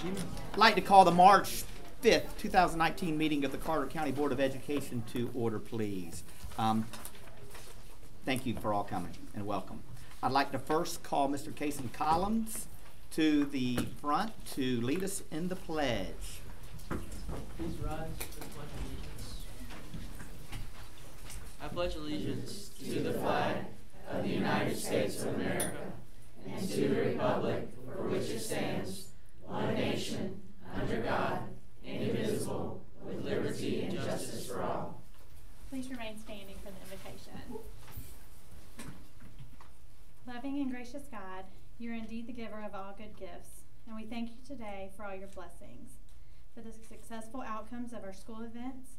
I'd like to call the March 5th, 2019 meeting of the Carteret County Board of Education to order, please. Thank you for all coming and welcome. I'd like to first call Mr. Cason Collins to the front to lead us in the pledge. Please rise for the Pledge of Allegiance. I pledge allegiance to the flag of the United States of America and to the republic for which it stands, one nation, under God, indivisible, with liberty and justice for all. Please remain standing for the invocation. Loving and gracious God, you are indeed the giver of all good gifts, and we thank you today for all your blessings, for the successful outcomes of our school events,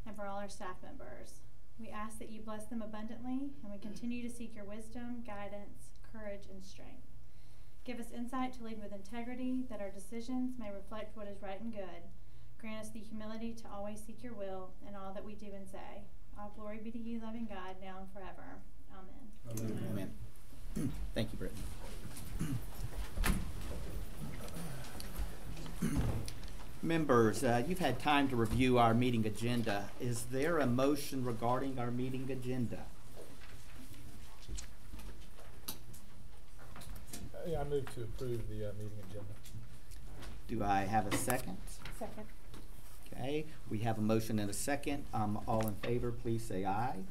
and for all our staff members. We ask that you bless them abundantly, and we continue to seek your wisdom, guidance, courage, and strength. Give us insight to lead with integrity, that our decisions may reflect what is right and good. Grant us the humility to always seek your will in all that we do and say. All glory be to you, loving God, now and forever. Amen. Amen. Amen. Thank you, Brittany. Members, you've had time to review our meeting agenda. Is there a motion regarding our meeting agenda? Yeah, I move to approve the meeting agenda. Do I have a second? Second. Okay, we have a motion and a second. All in favor, please say aye.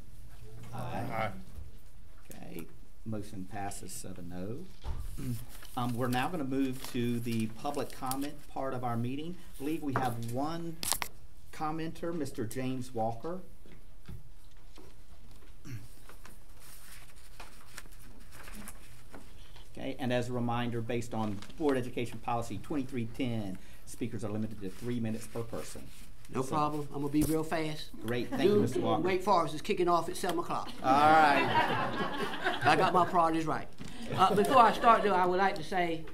Aye. Okay, motion passes 7-0. We're now going to move to the public comment part of our meeting. I believe we have one commenter, Mr. James Walker. Okay, and as a reminder, based on Board Education Policy 2310, speakers are limited to 3 minutes per person. No problem. I'm going to be real fast. Great. Thank you, Mr. Walker. Wake Forest is kicking off at 7 o'clock. All right. I got my priorities right. Before I start, though, I would like to say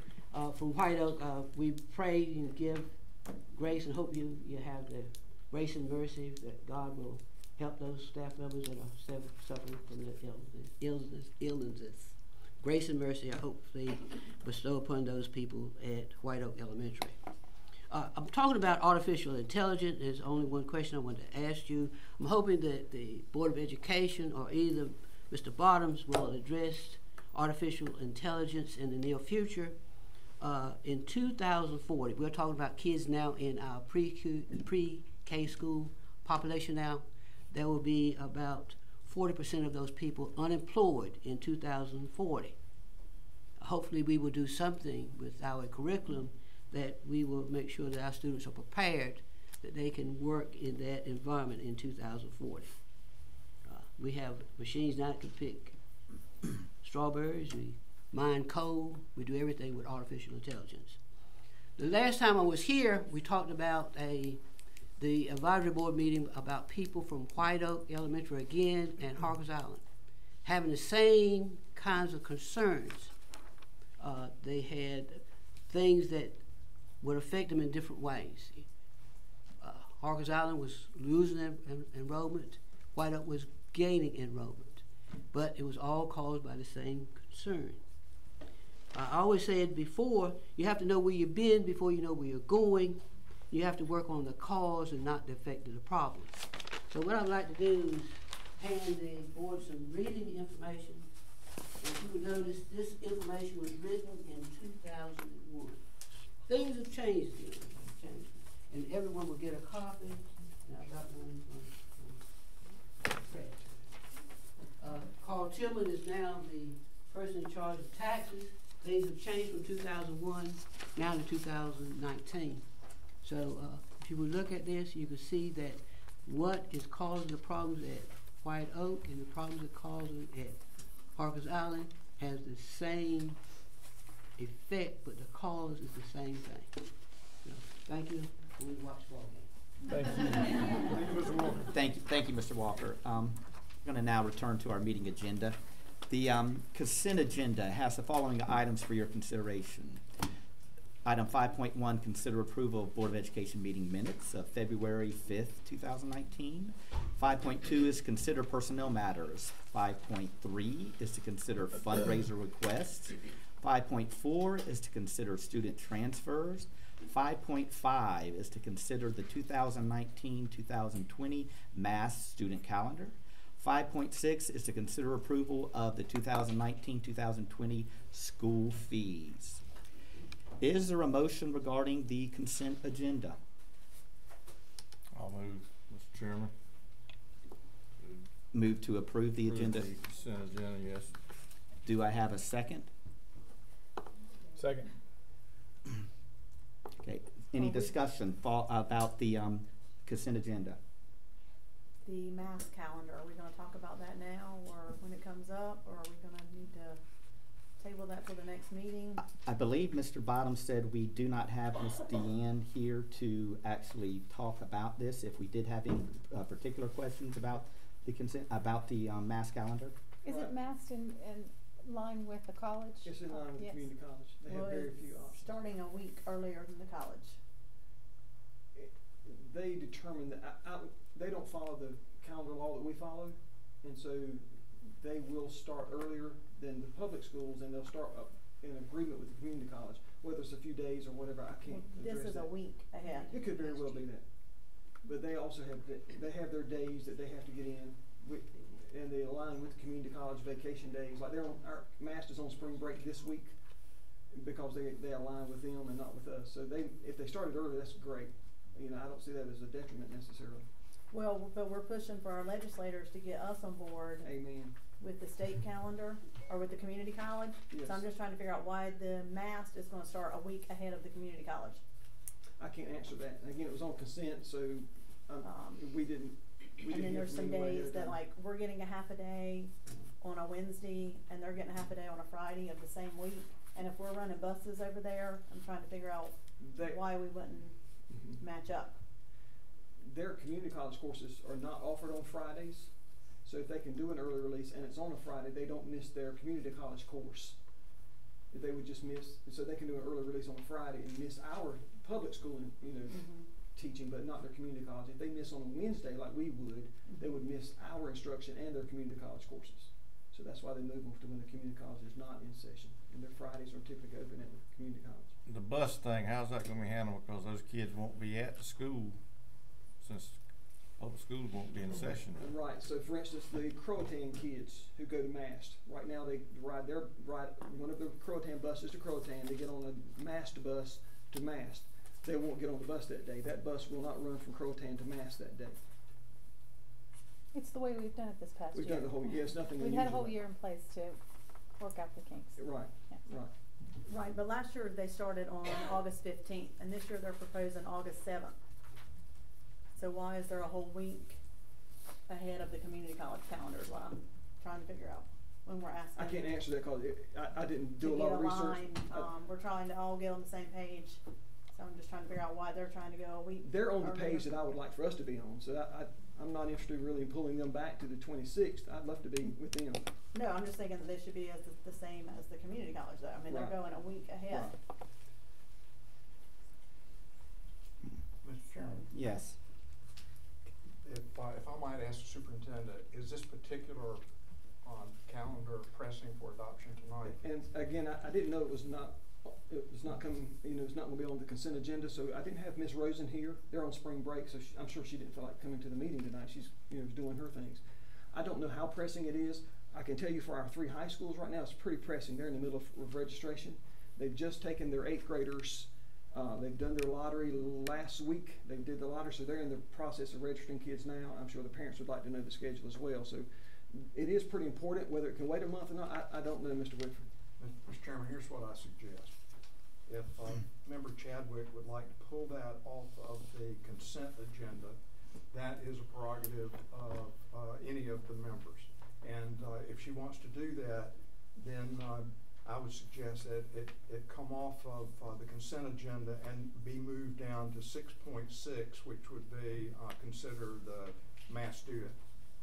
from White Oak, we pray and give grace and hope you have the grace and mercy that God will help those staff members that are suffering from the illnesses. Grace and mercy, I hope they bestow upon those people at White Oak Elementary. I'm talking about artificial intelligence. There's only one question I want to ask you. I'm hoping that the Board of Education or either Mr. Bottoms will address artificial intelligence in the near future. In 2040, we're talking about kids now in our pre-K school population now. There will be about 40% of those people unemployed in 2040. Hopefully we will do something with our curriculum that we will make sure that our students are prepared that they can work in that environment in 2040. We have machines now that can pick strawberries, we mine coal, we do everything with artificial intelligence. The last time I was here, we talked about the advisory board meeting about people from White Oak Elementary again and Harkers Island having the same kinds of concerns. They had things that would affect them in different ways. Harkers Island was losing enrollment, White Oak was gaining enrollment, but it was all caused by the same concern. I always said before, you have to know where you've been before you know where you're going. You have to work on the cause and not the effect of the problem. So what I'd like to do is hand the board some reading information. And you would notice this information was written in 2001. Things have changed here, and everyone will get a copy. And I've got one from Fred. Carl Tillman is now the person in charge of taxes. Things have changed from 2001 now to 2019. So if you would look at this, you can see that what is causing the problems at White Oak and the problems that causing at Harkers Island has the same effect, but the cause is the same thing. So, thank you. We'll watch the ball game. Thank you. Thank you, Mr. Walker. Thank you, Mr. Walker. I'm going to now return to our meeting agenda. The consent agenda has the following items for your consideration. Item 5.1, consider approval of Board of Education meeting minutes of February 5th, 2019. 5.2 is consider personnel matters. 5.3 is to consider fundraiser requests. 5.4 is to consider student transfers. 5.5 is to consider the 2019-2020 mass student calendar. 5.6 is to consider approval of the 2019-2020 school fees. Is there a motion regarding the consent agenda? I'll move, Mr. Chairman. Move to approve the agenda. Approve the consent agenda, yes. Do I have a second? Second. Okay. Any discussion about the consent agenda? The mass calendar, are we gonna talk about that now, or when it comes up, or are we gonna need to table that for the next meeting? I believe Mr. Bottom said we do not have Ms. Deanne here to actually talk about this. If we did have any particular questions about the consent, about the mass calendar? Is it masked in line with the college? It's in line with the Yes. community college. They have Well, very it's few options. starting a week earlier than the college. They determine that, they don't follow the calendar law that we follow, and so they will start earlier than the public schools, and they'll start up in agreement with the community college, whether it's a few days or whatever, I can't This address is a that. week ahead. It could very well be that, but they also have, they have their days that they have to get in, and they align with the community college vacation days, like our master's on spring break this week, because they align with them and not with us, so if they started early, that's great. You know, I don't see that as a detriment necessarily. Well, but we're pushing for our legislators to get us on board Amen. with the state calendar, or with the community college. Yes. So I'm just trying to figure out why the mass is gonna start a week ahead of the community college. I can't answer that. Again, it was on consent, so we didn't. And then there's some hear from anybody days that other like, we're getting a half a day on a Wednesday, and they're getting a half a day on a Friday of the same week. And if we're running buses over there, I'm trying to figure out than why we wouldn't Mhm. match up. Their community college courses are not offered on Fridays, so if they can do an early release and it's on a Friday, they don't miss their community college course. If they would just miss, so they can do an early release on a Friday and miss our public school, teaching, but not their community college. If they miss on a Wednesday, like we would, they would miss our instruction and their community college courses. So that's why they move them to when the community college is not in session, and their Fridays are typically open at the community college. The bus thing, how's that gonna be handled, because those kids won't be at the school, since public schools won't be in session. Right, so for instance, the Croatan kids who go to Mast, right now they ride one of the Croatan buses to Croatan, they get on a Mast bus to Mast. They won't get on the bus that day. That bus will not run from Croatan to Mast that day. It's the way we've done it this past We've year. done the whole, it's nothing We've unusual. had a whole year in place to work out the kinks. Right, Yeah. right. Right, but last year they started on August 15th, and this year they're proposing August 7th. So why is there a whole week ahead of the community college calendar is what I'm trying to figure out when we're asking. I can't answer that because I didn't do a to lot get of research. aligned. We're trying to all get on the same page, so I'm just trying to figure out why they're trying to go a week. They're on the earlier. page that I would like for us to be on, so I'm not interested really in pulling them back to the 26th. I'd love to be with them. No, I'm just thinking that they should be as the same as the community college though. I mean, Right. they're going a week ahead. Right. Mr. Chairman, Yes. if I might ask the superintendent, is this particular calendar pressing for adoption tonight? And again, I didn't know it was not coming, it's not gonna be on the consent agenda, so I didn't have Ms. Rosen here. They're on spring break, so I'm sure she didn't feel like coming to the meeting tonight. She's, doing her things. I don't know how pressing it is. I can tell you for our 3 high schools right now, it's pretty pressing. They're in the middle of registration. They've just taken their 8th graders. They've done their lottery last week. They did the lottery, so they're in the process of registering kids now. I'm sure the parents would like to know the schedule as well. So it is pretty important. Whether it can wait a month or not, I don't know, Mr. Whitford. Mr. Chairman, here's what I suggest. If Member Chadwick would like to pull that off of the consent agenda, that is a prerogative of any of the members. And if she wants to do that, then I would suggest that it come off of the consent agenda and be moved down to 6.6, which would be consider the mass student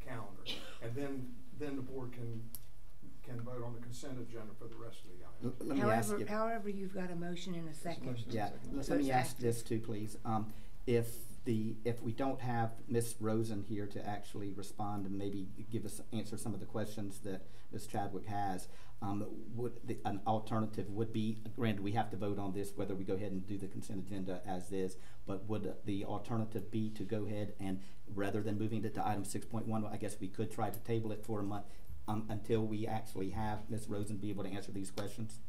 calendar. And then the board can vote on the consent agenda for the rest of the items. Let me ask you. However, you've got a motion and a second. Yeah, let me ask this too, please. If we don't have Ms. Rosen here to actually respond and maybe answer some of the questions that Ms. Chadwick has, An alternative would be, granted, we have to vote on this, whether we go ahead and do the consent agenda as is, but would the alternative be to go ahead and, rather than moving it to item 6.1, I guess we could try to table it for a month until we actually have Ms. Rosen be able to answer these questions?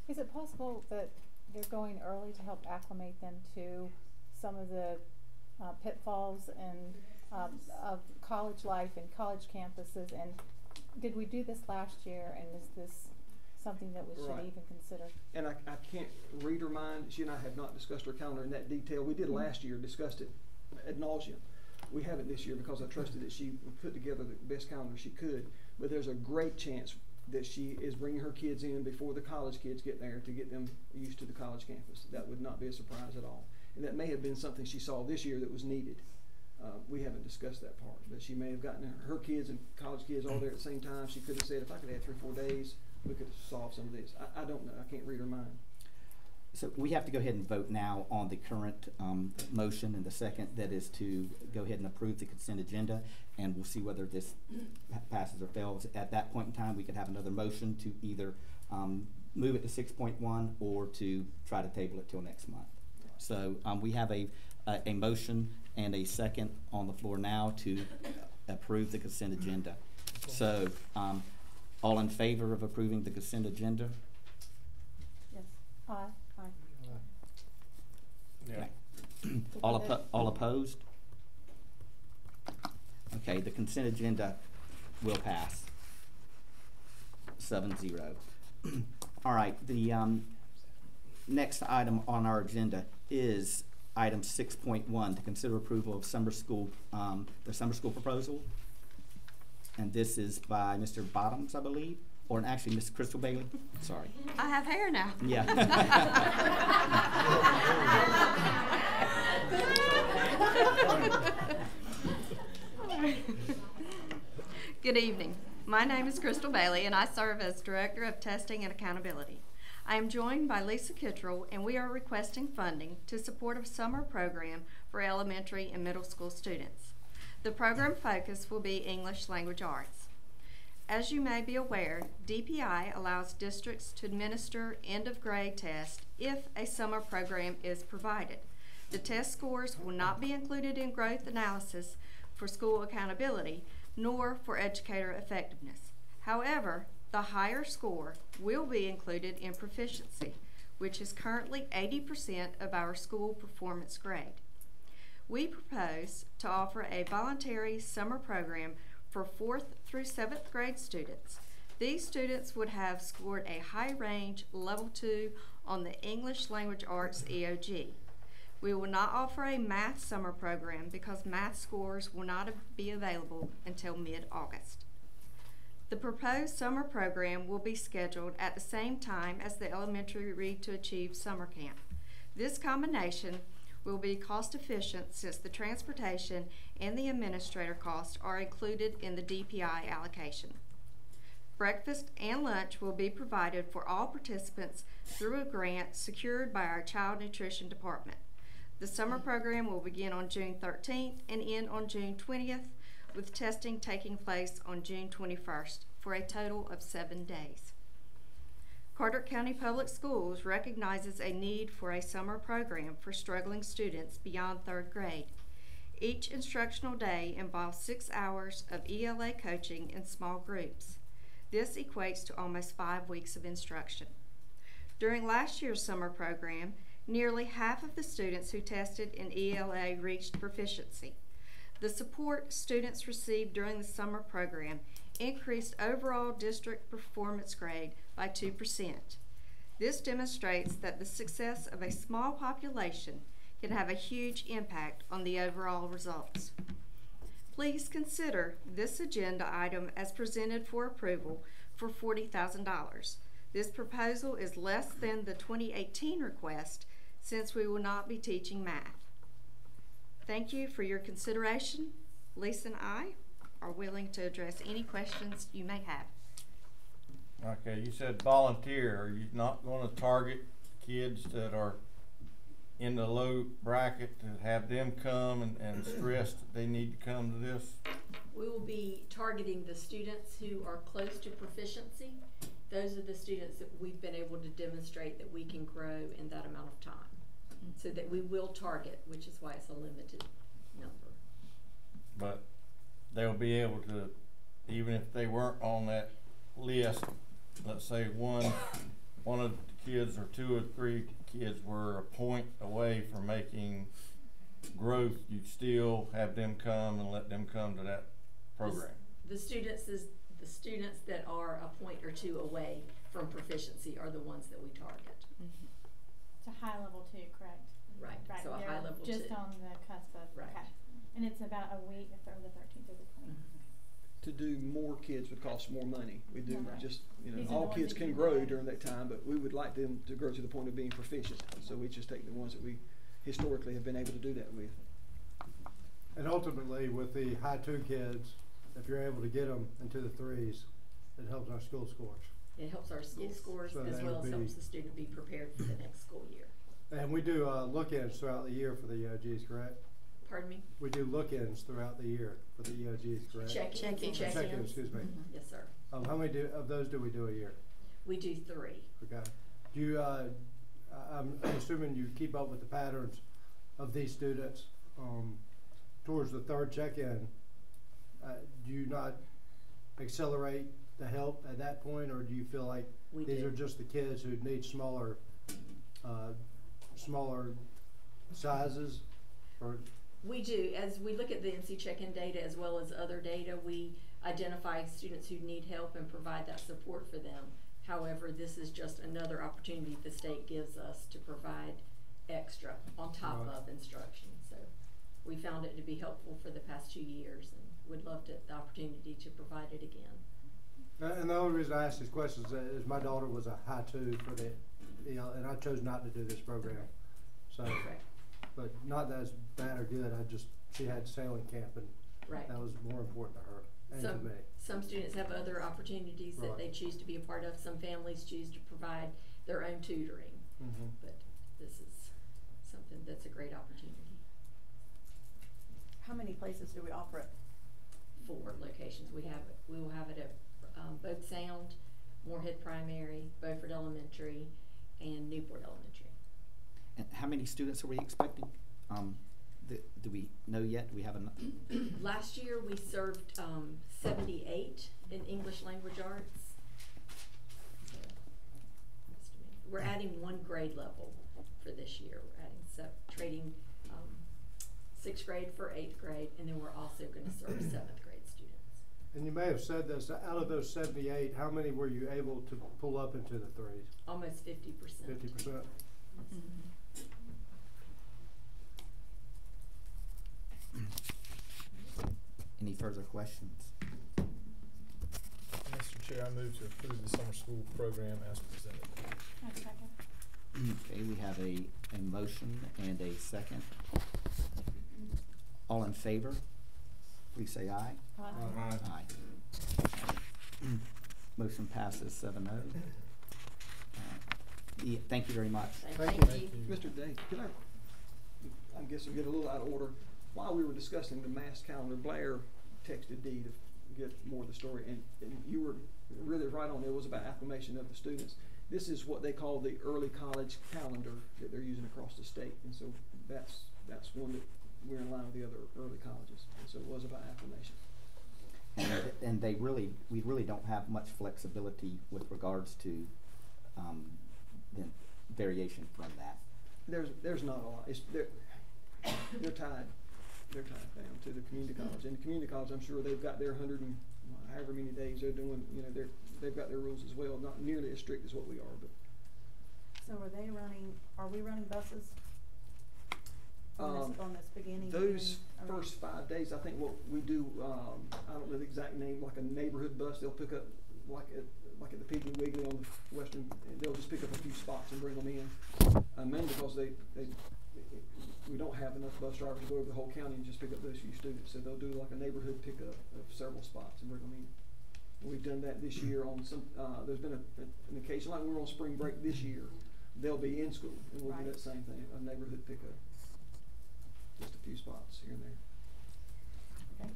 Is it possible that they're going early to help acclimate them to some of the pitfalls and of college life and college campuses? And did we do this last year, and is this something that we should Right. even consider? And I can't read her mind. She and I have not discussed her calendar in that detail. We did last year, discussed it ad nauseum. We haven't this year because I trusted that she would put together the best calendar she could. But there's a great chance that she is bringing her kids in before the college kids get there to get them used to the college campus. That would not be a surprise at all. And that may have been something she saw this year that was needed. We haven't discussed that part, but she may have gotten her kids and college kids all there at the same time. She could have said, if I could have 3 or 4 days, we could have solved some of this. I don't know. I can't read her mind. So we have to go ahead and vote now on the current motion, and the second, that is to go ahead and approve the consent agenda, and we'll see whether this passes or fails. At that point in time, we could have another motion to either move it to 6.1 or to try to table it till next month. So we have a motion and a second on the floor now to approve the consent agenda. So all in favor of approving the consent agenda? Yes. Aye. Aye. Yeah. Okay. All opposed? Okay, the consent agenda will pass 7-0. All right, the next item on our agenda is item 6.1, to consider approval of summer school, the summer school proposal. And this is by Mr. Bottoms, I believe, or actually Ms. Crystal Bailey. Sorry. I have hair now. Yeah. Good evening. My name is Crystal Bailey, and I serve as Director of Testing and Accountability. I am joined by Lisa Kittrell, and we are requesting funding to support a summer program for elementary and middle school students. The program focus will be English Language Arts. As you may be aware, DPI allows districts to administer end-of-grade tests if a summer program is provided. The test scores will not be included in growth analysis for school accountability, nor for educator effectiveness. However, the higher score will be included in proficiency, which is currently 80% of our school performance grade. We propose to offer a voluntary summer program for 4th through 7th grade students. These students would have scored a high range level 2 on the English Language Arts EOG. We will not offer a math summer program because math scores will not be available until mid-August. The proposed summer program will be scheduled at the same time as the Elementary Read to Achieve summer camp. This combination will be cost efficient since the transportation and the administrator costs are included in the DPI allocation. Breakfast and lunch will be provided for all participants through a grant secured by our Child Nutrition Department. The summer program will begin on June 13th and end on June 20th, with testing taking place on June 21st for a total of 7 days. Carteret County Public Schools recognizes a need for a summer program for struggling students beyond 3rd grade. Each instructional day involves 6 hours of ELA coaching in small groups. This equates to almost 5 weeks of instruction. During last year's summer program, nearly half of the students who tested in ELA reached proficiency. The support students received during the summer program increased overall district performance grade by 2%. This demonstrates that the success of a small population can have a huge impact on the overall results. Please consider this agenda item as presented for approval for $40,000. This proposal is less than the 2018 request since we will not be teaching math. Thank you for your consideration. Lisa and I are willing to address any questions you may have. Okay, you said volunteer. Are you not going to target kids that are in the low bracket to have them come and stress that they need to come to this? We will be targeting the students who are close to proficiency. Those are the students that we've been able to demonstrate that we can grow in that amount of time. So that we will target, which is why it's a limited number. But they'll be able to, even if they weren't on that list, let's say one of the kids or 2 or 3 kids were a point away from making growth, you'd still have them come and let them come to that program. The students that are a point or 2 away from proficiency are the ones that we target. It's a high level 2, correct? Right. Right. So a They're high level 2. just on the cusp of, Right. okay. And it's about a week, the 13th through the 20th. To do more kids would cost more money. We do Right. just, These are the all ones kids that can you grow like. during that time, but we would like them to grow to the point of being proficient. So we just take the ones that we historically have been able to do that with. And ultimately, with the high 2 kids, if you're able to get them into the 3s, it helps our school scores. It helps our school scores So as they well would as be- helps the student be prepared for the next school year. And we do look-ins throughout the year for the EOGs, correct? Pardon me? We do look-ins throughout the year for the EOGs, correct? Check-ins. Check-ins, excuse me. Yes, sir. How many of those do we do a year? We do 3. Okay. Do you, I'm assuming you keep up with the patterns of these students towards the 3rd check-in. Do you not accelerate the help at that point, or do you feel like We these do. are just the kids who need smaller sizes? Or We do. As we look at the NC check-in data as well as other data, we identify students who need help and provide that support for them. However, this is just another opportunity the state gives us to provide extra on top Right. of instruction. So we found it to be helpful for the past 2 years and would love the opportunity to provide it again. and the only reason I ask these questions is my daughter was a high 2 for the, and I chose not to do this program. So, Correct. but not that it's bad or good. She had sailing camp, and Right. that was more important to her and to me. Some students have other opportunities that Right. they choose to be a part of. Some families choose to provide their own tutoring. Mm-hmm. But this is something that's a great opportunity. How many places do we offer it? 4 locations. We will have it at Boat Sound, Moorhead Primary, Beaufort Elementary, and Newport Elementary. And how many students are we expecting? Do we know yet? Do we have enough? Last year we served 78 in English language arts. So, we're adding 1 grade level for this year. We're adding trading 6th grade for 8th grade, and then we're also going to serve 7th grade students. And you may have said this, out of those 78, how many were you able to pull up into the 3s? Almost 50%. 50%? Any further questions? Mr. Chair, I move to approve the summer school program as presented. I second. Okay, we have a motion and a second. All in favor, please say aye. Aye. Aye. Motion passes 7-0. Thank you very much. Thank you. Mr. Day, can I guess we'll get a little out of order. While we were discussing the mass calendar, Blair texted Dee to get more of the story, and you were really right on. It was about acclimation of the students. This is what they call the early college calendar that they're using across the state, and so that's one that we're in line with the other early colleges, and so it was about acclimation. And we really don't have much flexibility with regards to the variation from that. There's not a lot. They're tied down to the community college, and the community college, I'm sure they've got their 100 and however many days they're doing. They've got their rules as well, not nearly as strict as what we are, but. So are we running buses on this beginning? Those first 5 days, I think what we do, I don't know the exact name, like a neighborhood bus, they'll pick up like at the Piggly Wiggly on the western, they'll just pick up a few spots and bring them in. Mainly because we don't have enough bus drivers to go over the whole county and just pick up those few students. So they'll do like a neighborhood pickup of several spots and bring them in. And we've done that this year on some, there's been an occasion, like we were on spring break this year, they'll be in school, and we'll do Right. that same thing, a neighborhood pickup. Just a few spots here and there. Okay.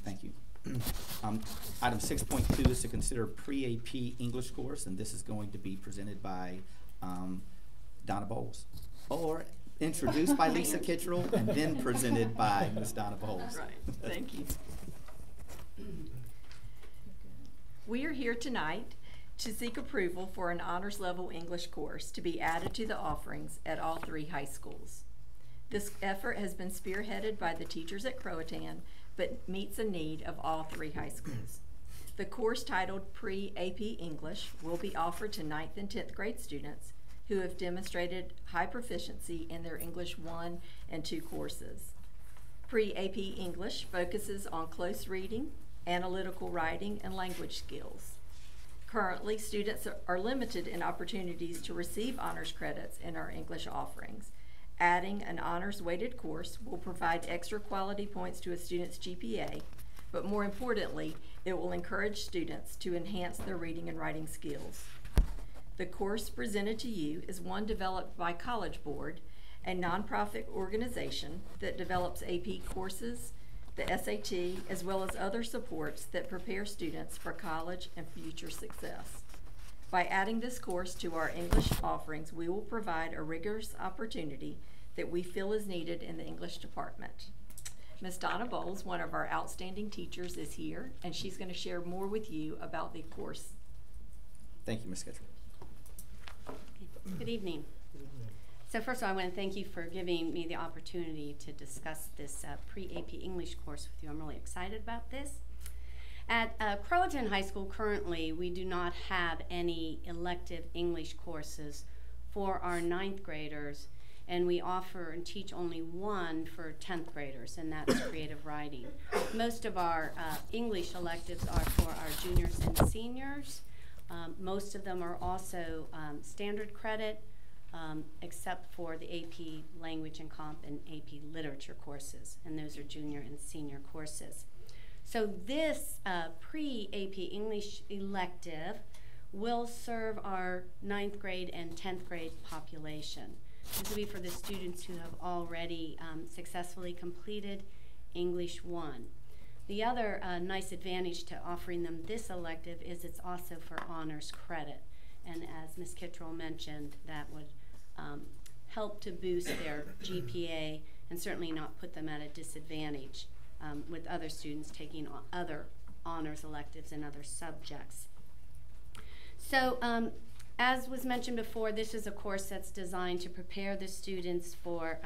Thank you. Item 6.2 is to consider pre-AP English course, and this is going to be presented by Donna Bowles, or introduced by Lisa Kittrell and then presented by Ms. Donna Bowles. Right, thank you. We are here tonight to seek approval for an honors level English course to be added to the offerings at all 3 high schools. This effort has been spearheaded by the teachers at Croatan, but meets a need of all 3 high schools. The course, titled Pre-AP English, will be offered to 9th and 10th grade students who have demonstrated high proficiency in their English 1 and 2 courses. Pre-AP English focuses on close reading, analytical writing, and language skills. Currently, students are limited in opportunities to receive honors credits in our English offerings. Adding an honors weighted course will provide extra quality points to a student's GPA, but more importantly, it will encourage students to enhance their reading and writing skills. The course presented to you is one developed by College Board, a nonprofit organization that develops AP courses, the SAT, as well as other supports that prepare students for college and future success. By adding this course to our English offerings, we will provide a rigorous opportunity that we feel is needed in the English department. Ms. Donna Bowles, one of our outstanding teachers, is here, and she's going to share more with you about the course. Thank you, Ms. Kittrell. Good evening. So first of all, I want to thank you for giving me the opportunity to discuss this pre-AP English course with you. I'm really excited about this. At Croatan High School currently, we do not have any elective English courses for our 9th graders, and we offer and teach only one for 10th graders, and that's creative writing. Most of our English electives are for our juniors and seniors. Most of them are also standard credit, except for the AP Language and Comp and AP Literature courses, and those are junior and senior courses. So this pre-AP English elective will serve our 9th grade and 10th grade population. This will be for the students who have already successfully completed English 1. The other nice advantage to offering them this elective is it's also for honors credit. And as Ms. Kittrell mentioned, that would help to boost their GPA and certainly not put them at a disadvantage with other students taking other honors electives in other subjects. So as was mentioned before, this is a course that's designed to prepare the students for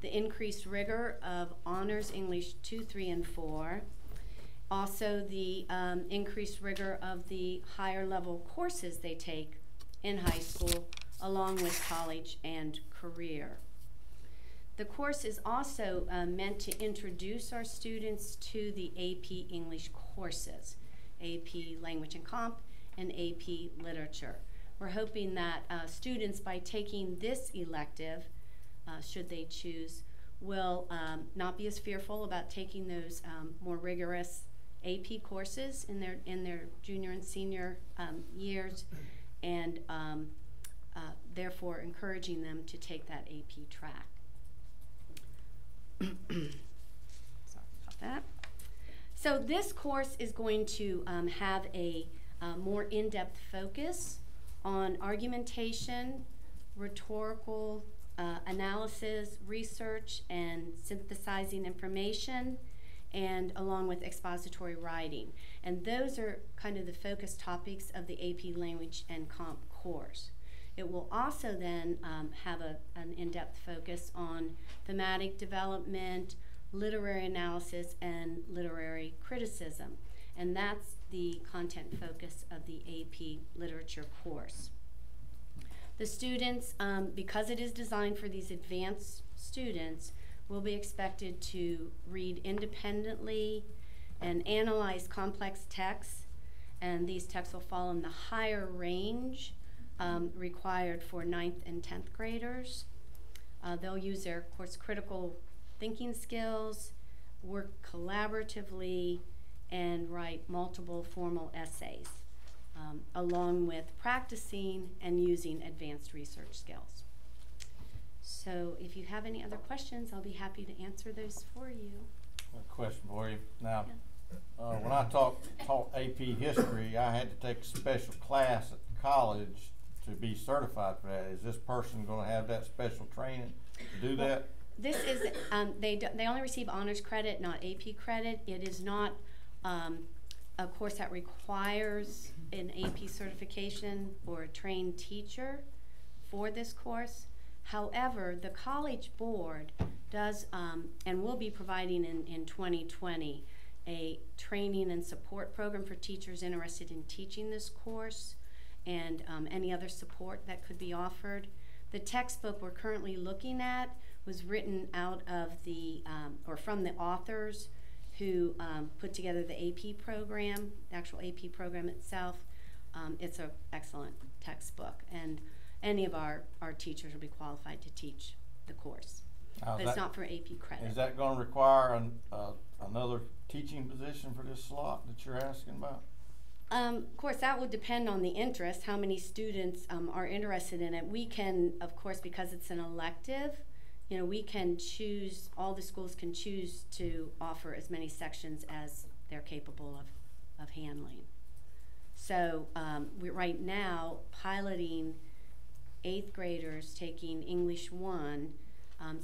the increased rigor of Honors English 2, 3, and 4. Also the increased rigor of the higher level courses they take in high school, along with college and career. The course is also meant to introduce our students to the AP English courses, AP Language and Comp and AP Literature. We're hoping that students, by taking this elective, should they choose, will not be as fearful about taking those more rigorous AP courses in their junior and senior years, and therefore encouraging them to take that AP track. Sorry about that. So this course is going to have a more in-depth focus on argumentation, rhetorical analysis, research, and synthesizing information, and along with expository writing. And those are kind of the focus topics of the AP Language and Comp course. It will also then have an in-depth focus on thematic development, literary analysis, and literary criticism. And that's the content focus of the AP Literature course. The students, because it is designed for these advanced students, will be expected to read independently and analyze complex texts, and these texts will fall in the higher range required for 9th and 10th graders. They'll use their course critical thinking skills, work collaboratively, and write multiple formal essays. along with practicing and using advanced research skills. So if you have any other questions, I'll be happy to answer those for you. A question for you. Now, when I taught AP history, I had to take a special class at college to be certified for that. Is this person going to have that special training to do that? This is, they only receive honors credit, not AP credit. It is not a course that requires an AP certification or a trained teacher for this course. However, the College Board does and will be providing in 2020 a training and support program for teachers interested in teaching this course and any other support that could be offered. The textbook we're currently looking at was written out of the, or from the authors who put together the AP program, the actual AP program itself. It's an excellent textbook, and any of our teachers will be qualified to teach the course. But it's not for AP credit. Is that going to require another teaching position for this slot that you're asking about? Of course, that would depend on the interest, how many students are interested in it. We can, of course, because it's an elective, you know, we can choose, all the schools can choose to offer as many sections as they're capable of handling. So we're right now piloting 8th graders taking English 1.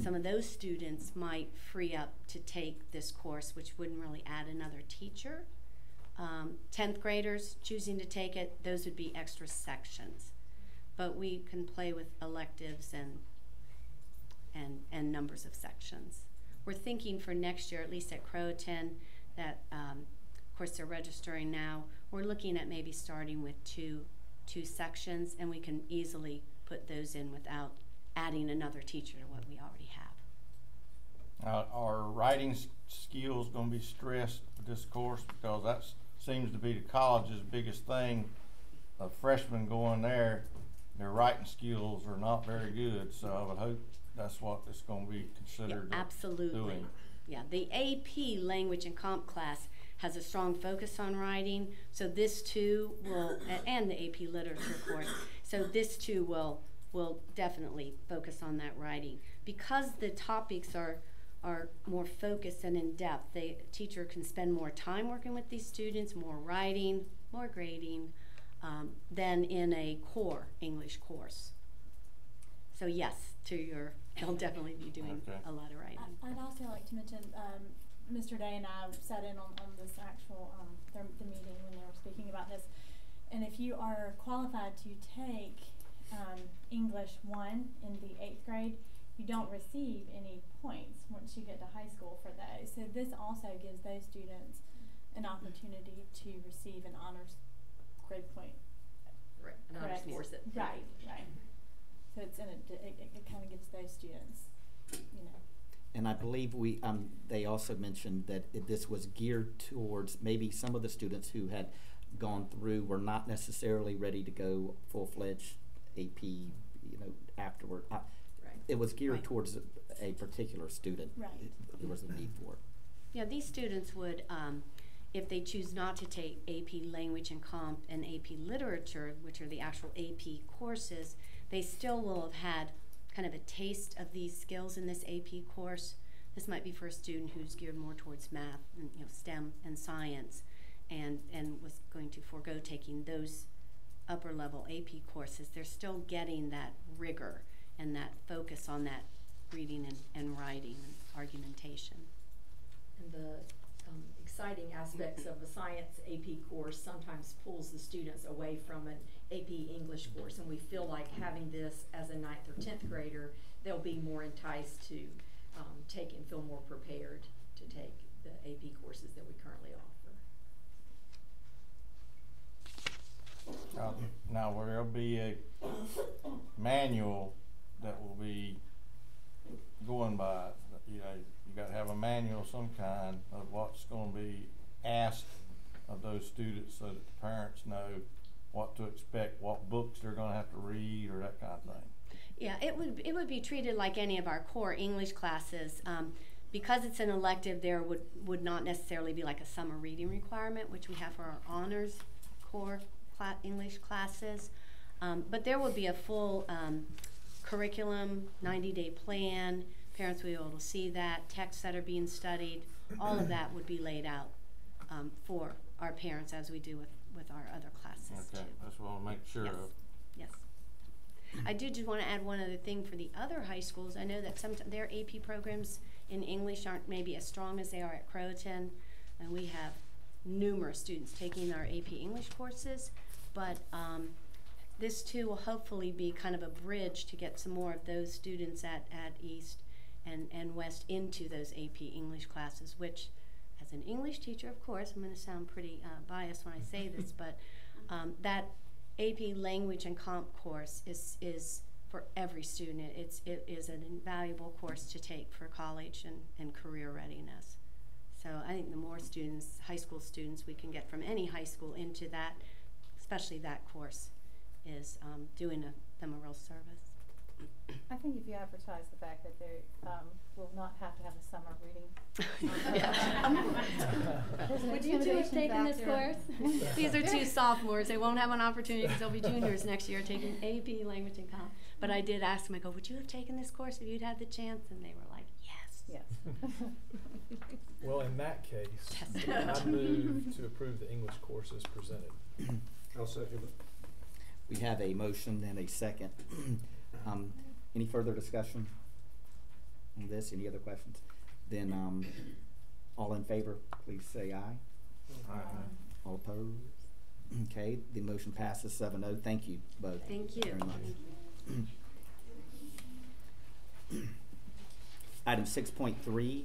Some of those students might free up to take this course, which wouldn't really add another teacher. 10th graders choosing to take it, those would be extra sections. But we can play with electives and numbers of sections. We're thinking for next year, at least at Carteret, that of course they're registering now. We're looking at maybe starting with two sections, and we can easily put those in without adding another teacher to what we already have. Are writing skills going to be stressed for this course? Because that seems to be the college's biggest thing. A freshman going there, their writing skills are not very good, so I would hope that's what it's going to be considered. Yeah, absolutely. Doing. Yeah, the AP language and comp class has a strong focus on writing, so this too will, and the AP literature course, so this too will definitely focus on that writing. Because the topics are more focused and in depth, the teacher can spend more time working with these students, more writing, more grading, than in a core English course. So yes, they'll definitely be doing a lot of writing. I'd also like to mention, Mr. Day and I sat in on this actual, the meeting when they were speaking about this. And if you are qualified to take English 1 in the 8th grade, you don't receive any points once you get to high school for those. So this also gives those students an opportunity to receive an honors grade point. Right, an honors course. Right. So it's it kind of gives those students, you know. And I believe they also mentioned that this was geared towards maybe some of the students who had gone through were not necessarily ready to go full-fledged AP, you know, afterward. Right. It was geared towards a particular student. Right. There was a need for it. Yeah, these students would, if they choose not to take AP Language and Comp and AP Literature, which are the actual AP courses, they still will have had kind of a taste of these skills in this AP course. This might be for a student who's geared more towards math and, you know, STEM and science, and was going to forego taking those upper level AP courses. They're still getting that rigor and that focus on that reading and writing and argumentation. And the exciting aspects of a science AP course sometimes pulls the students away from an AP English course, and we feel like having this as a 9th or 10th grader, they'll be more enticed to take and feel more prepared to take the AP courses that we currently offer. Now will there be a manual that will be going by? You know, you got to have a manual of some kind of what's going to be asked of those students so that the parents know what to expect, what books they're going to have to read, or that kind of thing. Yeah, it would be treated like any of our core English classes. Because it's an elective, there would not necessarily be like a summer reading requirement, which we have for our honors core English classes. But there will be a full curriculum, 90-day plan. Parents will be able to see that, texts that are being studied. All of that would be laid out for our parents as we do with our other classes too. Okay, that's what I want to make sure Yes. of. Yes. I do just want to add one other thing for the other high schools. I know that sometimes their AP programs in English aren't maybe as strong as they are at Croatan, and we have numerous students taking our AP English courses, but this too will hopefully be kind of a bridge to get some more of those students at East and West into those AP English classes, which, as an English teacher, of course, I'm going to sound pretty biased when I say this, but that AP Language and Comp course is for every student. It is an invaluable course to take for college and career readiness. So I think the more students, high school students, we can get from any high school into that, especially that course, is doing them a real service. I think if you advertise the fact that they will not have to have a summer reading. Would you two have taken this course? These are two sophomores. They won't have an opportunity because they'll be juniors next year taking AP Language and Comp. But I did ask them, I go, would you have taken this course if you'd had the chance? And they were like, yes. Yes. Well, in that case, Yes. I move to approve the English course as presented. I'll second it. We have a motion and a second. Any further discussion on this? Any other questions? Then all in favor, please say aye. Aye. All opposed? Okay, the motion passes 7-0. Thank you both. Thank you. Very much. Item 6.3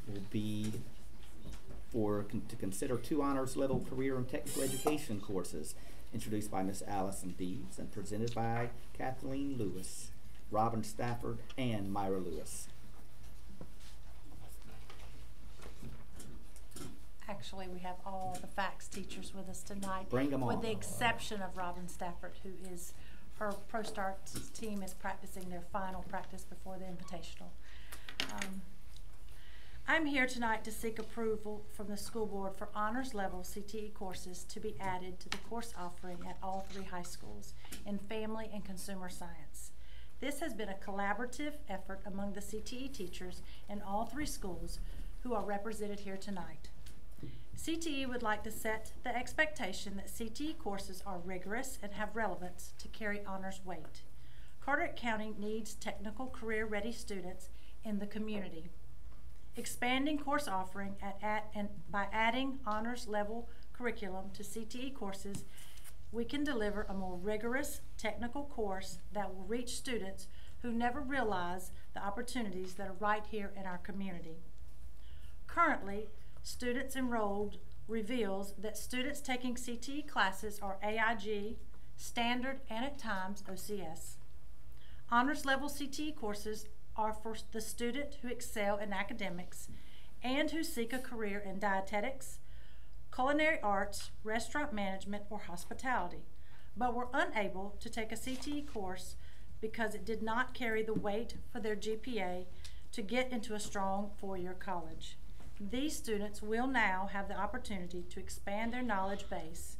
will be to consider 2 honors level career and technical education courses introduced by Ms. Allison Deeds and presented by Kathleen Lewis, Robin Stafford, and Myra Lewis. Actually, we have all the FACS teachers with us tonight. Bring them on. With the exception of Robin Stafford, who is, her ProStart team is practicing their final practice before the Invitational. I'm here tonight to seek approval from the school board for honors level CTE courses to be added to the course offering at all 3 high schools in family and consumer science. This has been a collaborative effort among the CTE teachers in all 3 schools who are represented here tonight. CTE would like to set the expectation that CTE courses are rigorous and have relevance to carry honors weight. Carteret County needs technical career-ready students in the community. Expanding course offering by adding honors level curriculum to CTE courses, we can deliver a more rigorous technical course that will reach students who never realize the opportunities that are right here in our community. Currently, students enrolled reveals that students taking CTE classes are AIG, standard, and at times OCS. Honors level CTE courses are for the student who excel in academics and who seek a career in dietetics, culinary arts, restaurant management, or hospitality, but were unable to take a CTE course because it did not carry the weight for their GPA to get into a strong 4-year college. These students will now have the opportunity to expand their knowledge base,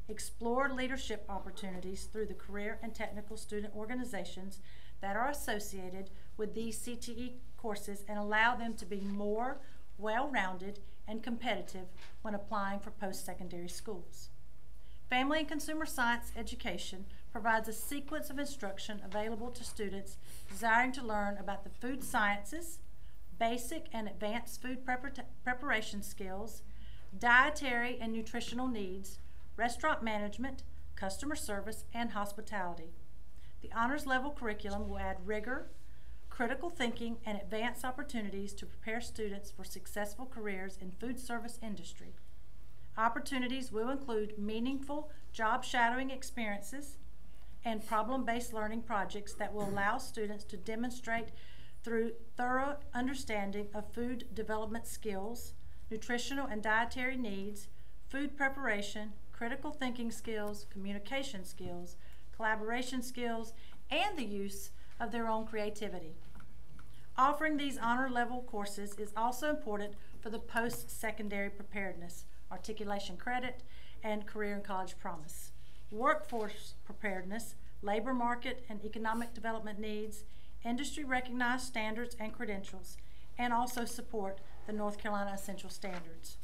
explore leadership opportunities through the career and technical student organizations that are associated with these CTE courses, and allow them to be more well-rounded and competitive when applying for post-secondary schools. Family and consumer science education provides a sequence of instruction available to students desiring to learn about the food sciences, basic and advanced food preparation skills, dietary and nutritional needs, restaurant management, customer service, and hospitality. The honors level curriculum will add rigor, critical thinking, and advanced opportunities to prepare students for successful careers in food service industry. Opportunities will include meaningful job shadowing experiences and problem-based learning projects that will allow students to demonstrate through thorough understanding of food development skills, nutritional and dietary needs, food preparation, critical thinking skills, communication skills, collaboration skills, and the use of their own creativity. Offering these honor level courses is also important for the post-secondary preparedness, articulation credit, and career and college promise, workforce preparedness, labor market and economic development needs, industry recognized standards and credentials, and also support the North Carolina Essential Standards.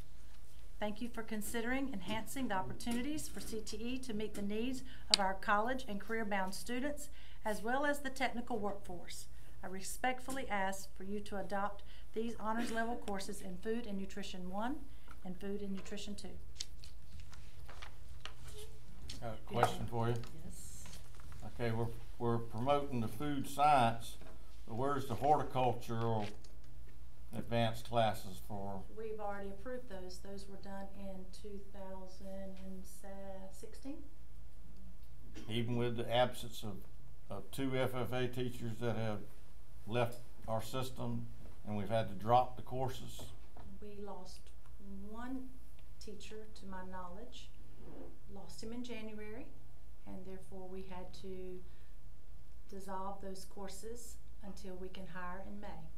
Thank you for considering enhancing the opportunities for CTE to meet the needs of our college and career-bound students, as well as the technical workforce. I respectfully ask for you to adopt these honors level courses in Food and Nutrition 1 and Food and Nutrition 2. Got a question for you. Yes. Okay, we're promoting the food science, but where's the horticultural advanced classes for? We've already approved those. Those were done in 2016. Even with the absence of 2 FFA teachers that have left our system and we've had to drop the courses? We lost one teacher, to my knowledge, lost him in January, and therefore we had to dissolve those courses until we can hire in May.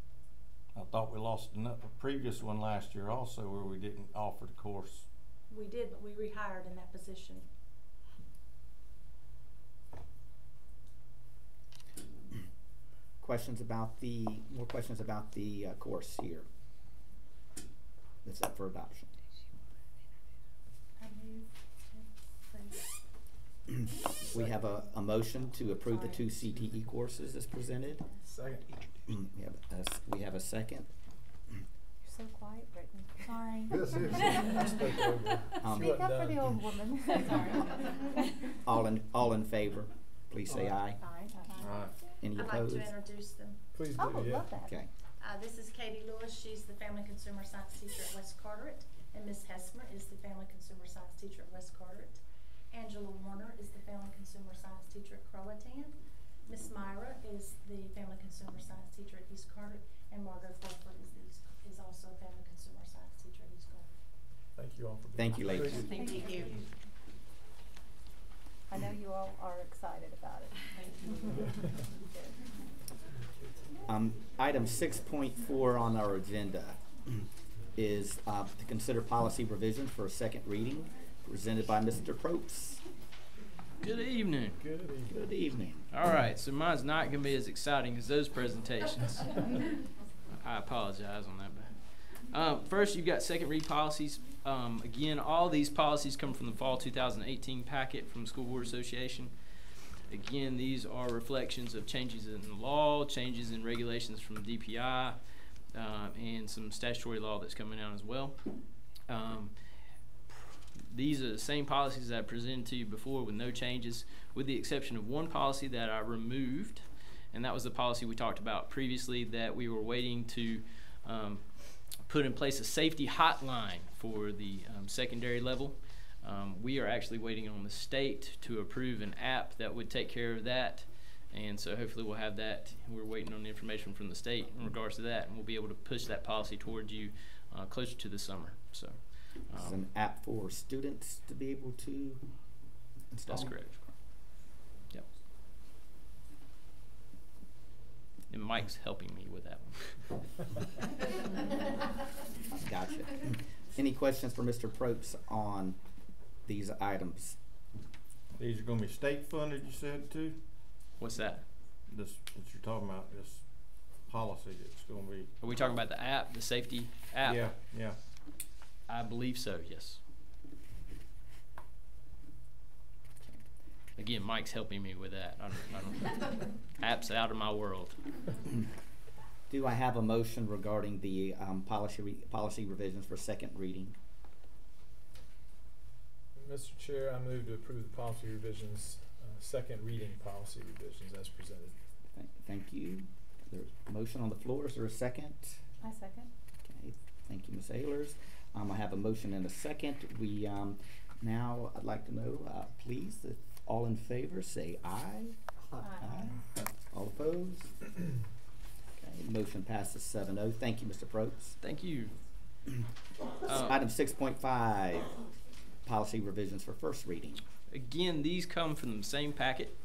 I thought we lost a previous one last year also where we didn't offer the course. We did, but we rehired in that position. More questions about the course here? That's up for adoption. We have a motion to approve the 2 CTE courses as presented. Second. We have a second. You're so quiet, Brittany. Sorry. Yes, yes. Speak up for the old woman. Sorry. All in favor, please say aye. Aye. Right. Any I'd opposed? like to introduce them. Please do, Oh, yeah. love that. Okay. This is Katie Lewis. She's the Family Consumer Science teacher at West Carteret. And Ms. Hessmer is the Family Consumer Science teacher at West Carteret. Angela Warner is the Family Consumer Science teacher at Croatan. Miss Myra is the Family Consumer Science teacher at East Carteret. And Margot Fulford is also a Family Consumer Science teacher at East Carteret. Thank you all for being Thank you, ladies. Thank you. I know you all are excited about it. Item 6.4 on our agenda is to consider policy revisions for a second reading, presented by Mr. Probst. Good evening. Good evening. Good evening. All right, so mine's not going to be as exciting as those presentations. I apologize on that. But first, you've got second read policies. Again, all these policies come from the fall 2018 packet from the School Board Association. Again, these are reflections of changes in the law, changes in regulations from DPI, and some statutory law that's coming out as well. These are the same policies that I presented to you before with no changes, with the exception of one policy that I removed, and that was the policy we talked about previously that we were waiting to put in place a safety hotline for the secondary level. We are actually waiting on the state to approve an app that would take care of that, and so hopefully we'll have that. We're waiting on the information from the state in regards to that, and we'll be able to push that policy towards you closer to the summer. So This is an app for students to be able to install. that's correct. Yep. And Mike's helping me with that one. Gotcha. Any questions for Mr. Probst on these items? These are going to be state funded, you said too? What's that? This that you're talking about, this policy that's going to be. Are we talking about the app, the safety app? Yeah, yeah. I believe so, yes. Again, Mike's helping me with that. I don't app's out of my world. Do I have a motion regarding the policy revisions for second reading? Mr. Chair, I move to approve the policy revisions, second reading policy revisions as presented. Thank you. There's a motion on the floor. Is there a second? I second. Okay. Thank you, Ms. Ehlers. I have a motion and a second. We now I'd like to know, please, if all in favor, say aye. Aye. All opposed? Okay. Motion passes 7-0. Thank you, Mr. Probst. Thank you. Item 6.5, policy revisions for first reading. Again, these come from the same packet.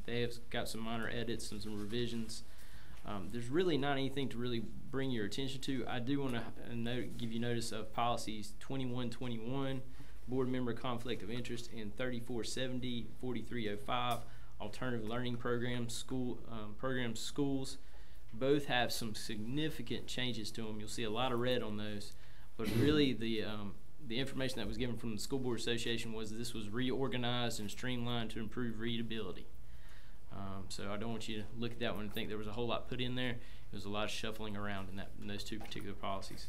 They have got some minor edits and some revisions. There's really not anything to really bring your attention to. I do want to give you notice of policies 2121, board member conflict of interest, and 3470, 4305, alternative learning programs, schools. Both have some significant changes to them. You'll see a lot of red on those, but really the information that was given from the School Board Association was this was reorganized and streamlined to improve readability. So I don't want you to look at that one and think there was a whole lot put in there. There was a lot of shuffling around in those two particular policies.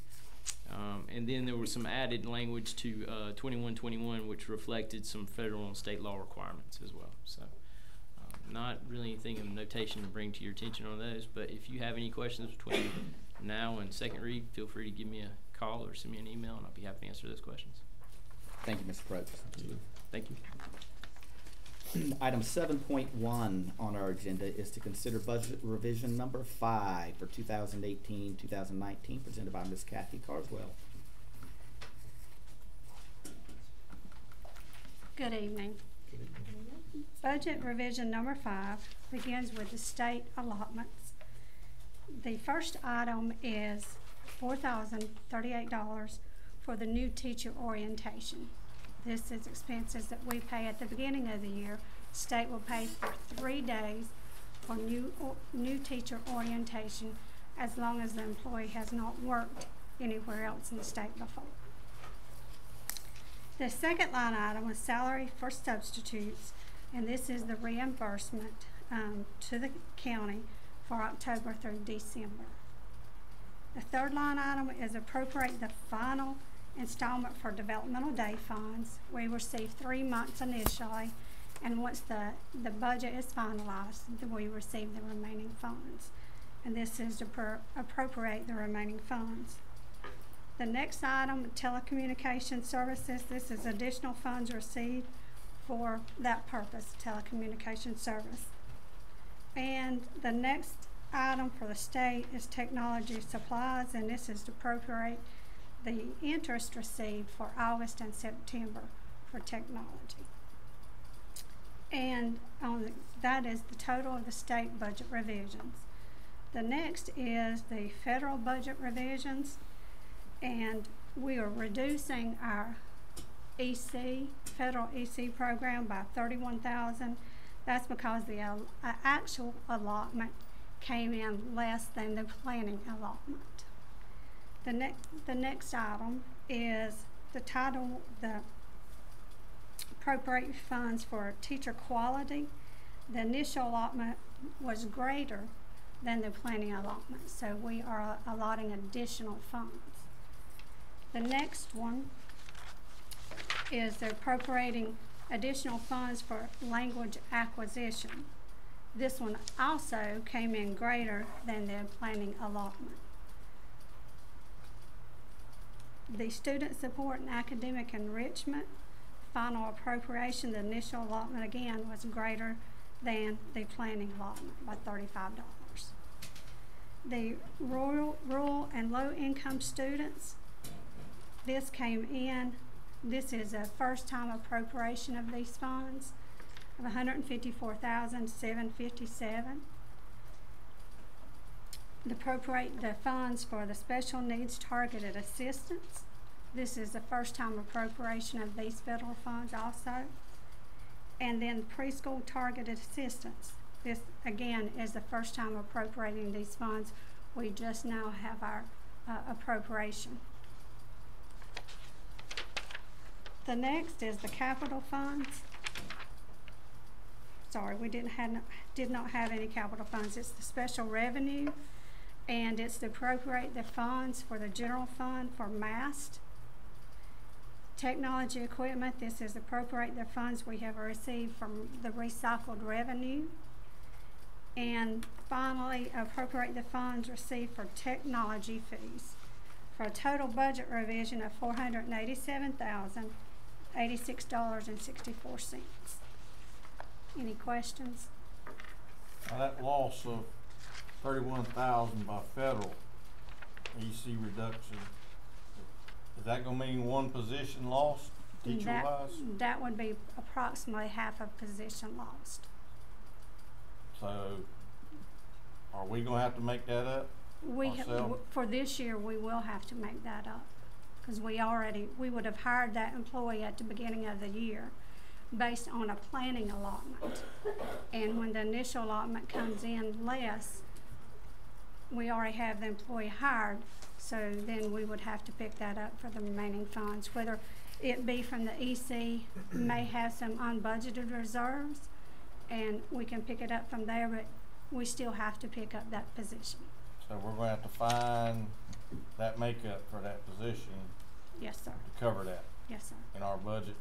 And then there was some added language to 2121, which reflected some federal and state law requirements as well. So not really anything of notation to bring to your attention on those, but if you have any questions between now and second read, feel free to give me a call or send me an email, and I'll be happy to answer those questions. Thank you, Mr. Probst. Thank you. Item 7.1 on our agenda is to consider budget revision number 5 for 2018-2019, presented by Ms. Kathy Carswell. Good evening. Budget revision number 5 begins with the state allotments. The first item is $4,038 for the new teacher orientation. This is expenses that we pay at the beginning of the year. State will pay for 3 days for new teacher orientation as long as the employee has not worked anywhere else in the state before. The second line item is salary for substitutes, and this is the reimbursement to the county for October through December. The third line item is appropriate the final installment for developmental day funds. We receive 3 months initially, and once the budget is finalized, we receive the remaining funds. And this is to appropriate the remaining funds. The next item, telecommunication services. This is additional funds received for that purpose, telecommunication service. And the next item for the state is technology supplies, and this is to appropriate the interest received for August and September for technology. And that is the total of the state budget revisions. The next is the federal budget revisions, and we are reducing our federal EC program by $31,000. That's because the actual allotment came in less than the planning allotment. The next item is the appropriate funds for teacher quality. The initial allotment was greater than the planning allotment, so we are allotting additional funds. The next one is appropriating additional funds for language acquisition. This one also came in greater than the planning allotment. The student support and academic enrichment final appropriation, the initial allotment again was greater than the planning allotment by $35. The rural and low income students, this came in, this is a first time appropriation of these funds of $154,757. Appropriate the funds for the special needs targeted assistance. This is the first time appropriation of these federal funds also. And then preschool targeted assistance. This again is the first time appropriating these funds. We just now have our appropriation. The next is the capital funds. Sorry, we did not have any capital funds. It's the special revenue, and it's to appropriate the funds for the general fund for MAST. Technology equipment, this is appropriate the funds we have received from the recycled revenue. And finally, appropriate the funds received for technology fees for a total budget revision of $487,086.64. Any questions? Now that loss of $31,000 by federal EC reduction, is that gonna mean one position lost, teacher-wise? That would be approximately half a position lost. So, are we gonna have to make that up ourselves? For this year, we will have to make that up because we would have hired that employee at the beginning of the year based on a planning allotment. And when the initial allotment comes in less, we already have the employee hired, so then we would have to pick that up for the remaining funds, whether it be from the EC, may have some unbudgeted reserves, and we can pick it up from there, but we still have to pick up that position. So we're gonna have to find that makeup for that position. Yes, sir. To cover that. Yes, sir. In our budget.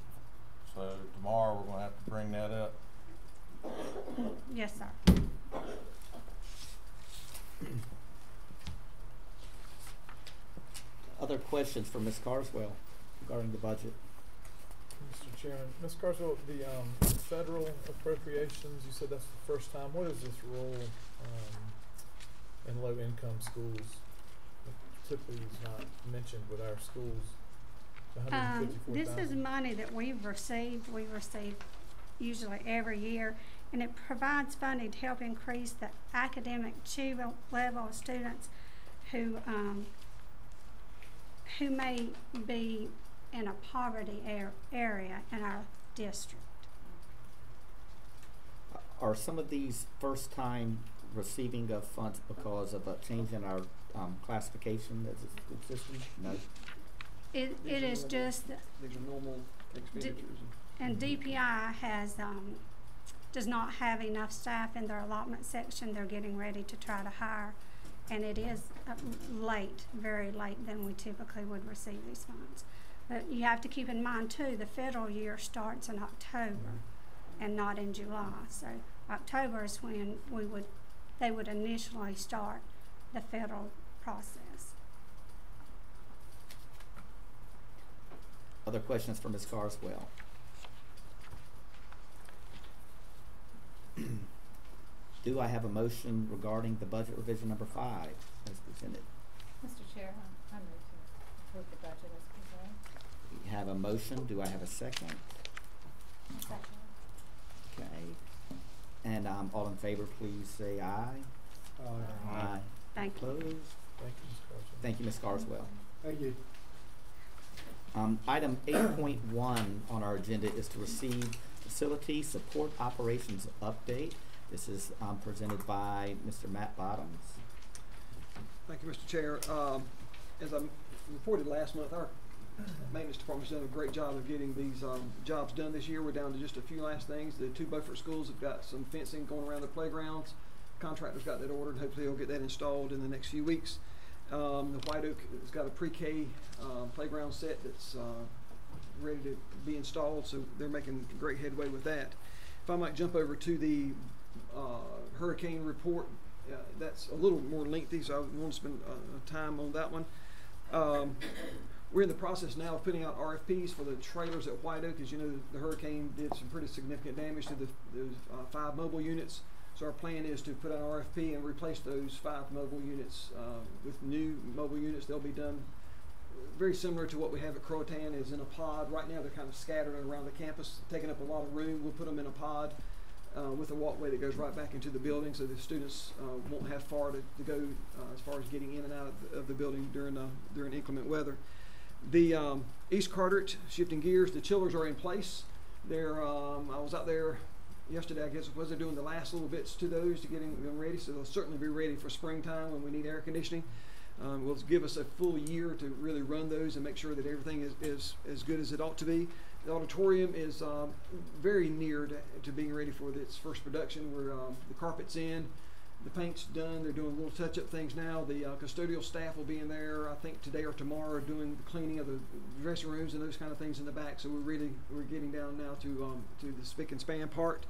So tomorrow we're gonna have to bring that up. Yes, sir. Other questions for Ms. Carswell regarding the budget? Mr. Chairman, Ms. Carswell, the federal appropriations, you said that's the first time. What is this role in low-income schools? It typically is not mentioned with our schools. This is money that we've received. We receive usually every year, and it provides funding to help increase the academic achievement level of students who may be in a poverty area in our district. Are some of these first time receiving of funds because of a change in our classification as a school system? No. It is just. These are normal expenditures. And DPI has does not have enough staff in their allotment section. They're getting ready to try to hire, and it is late, very late than we typically would receive these funds. But you have to keep in mind too, the federal year starts in October and not in July. So October is when they would initially start the federal process. Other questions for Ms. Carswell? Do I have a motion regarding the budget revision number 5 as presented? Mr. Chair, I move to approve the budget as presented. We have a motion. Do I have a second? Second. Okay. And all in favor, please say aye. Aye. Thank you. Opposed? Thank you, Ms. Carswell. Thank you, Ms. Carswell. Thank you. Item 8.1 on our agenda is to receive facility support operations update. This is presented by Mr. Matt Bottoms. Thank you, Mr. Chair. As I reported last month, our maintenance department's done a great job of getting these jobs done this year. We're down to just a few last things. The 2 Beaufort schools have got some fencing going around the playgrounds. Contractor's got that ordered. Hopefully he'll get that installed in the next few weeks. The White Oak has got a pre-K playground set that's ready to be installed, so they're making great headway with that. If I might jump over to the hurricane report, that's a little more lengthy, so I want to spend time on that one. We're in the process now of putting out RFPs for the trailers at White Oak. As you know, the hurricane did some pretty significant damage to those 5 mobile units. So our plan is to put out an RFP and replace those 5 mobile units with new mobile units. They'll be done very similar to what we have at Croatan, is in a pod. Right now they're kind of scattered around the campus, taking up a lot of room. We'll put them in a pod with a walkway that goes right back into the building, so the students won't have far to go as far as getting in and out of the building during inclement weather. The East Carteret, shifting gears, the chillers are in place. They're I was out there yesterday, I guess, they're doing the last little bits to those to getting them ready, so they'll certainly be ready for springtime when we need air conditioning. Will give us a full year to really run those and make sure that everything is as good as it ought to be. The auditorium is very near to being ready for its first production. Where the carpet's in, the paint's done. They're doing little touch-up things now. The custodial staff will be in there, I think today or tomorrow, doing the cleaning of the dressing rooms and those kind of things in the back. So we're getting down now to the spick and span part.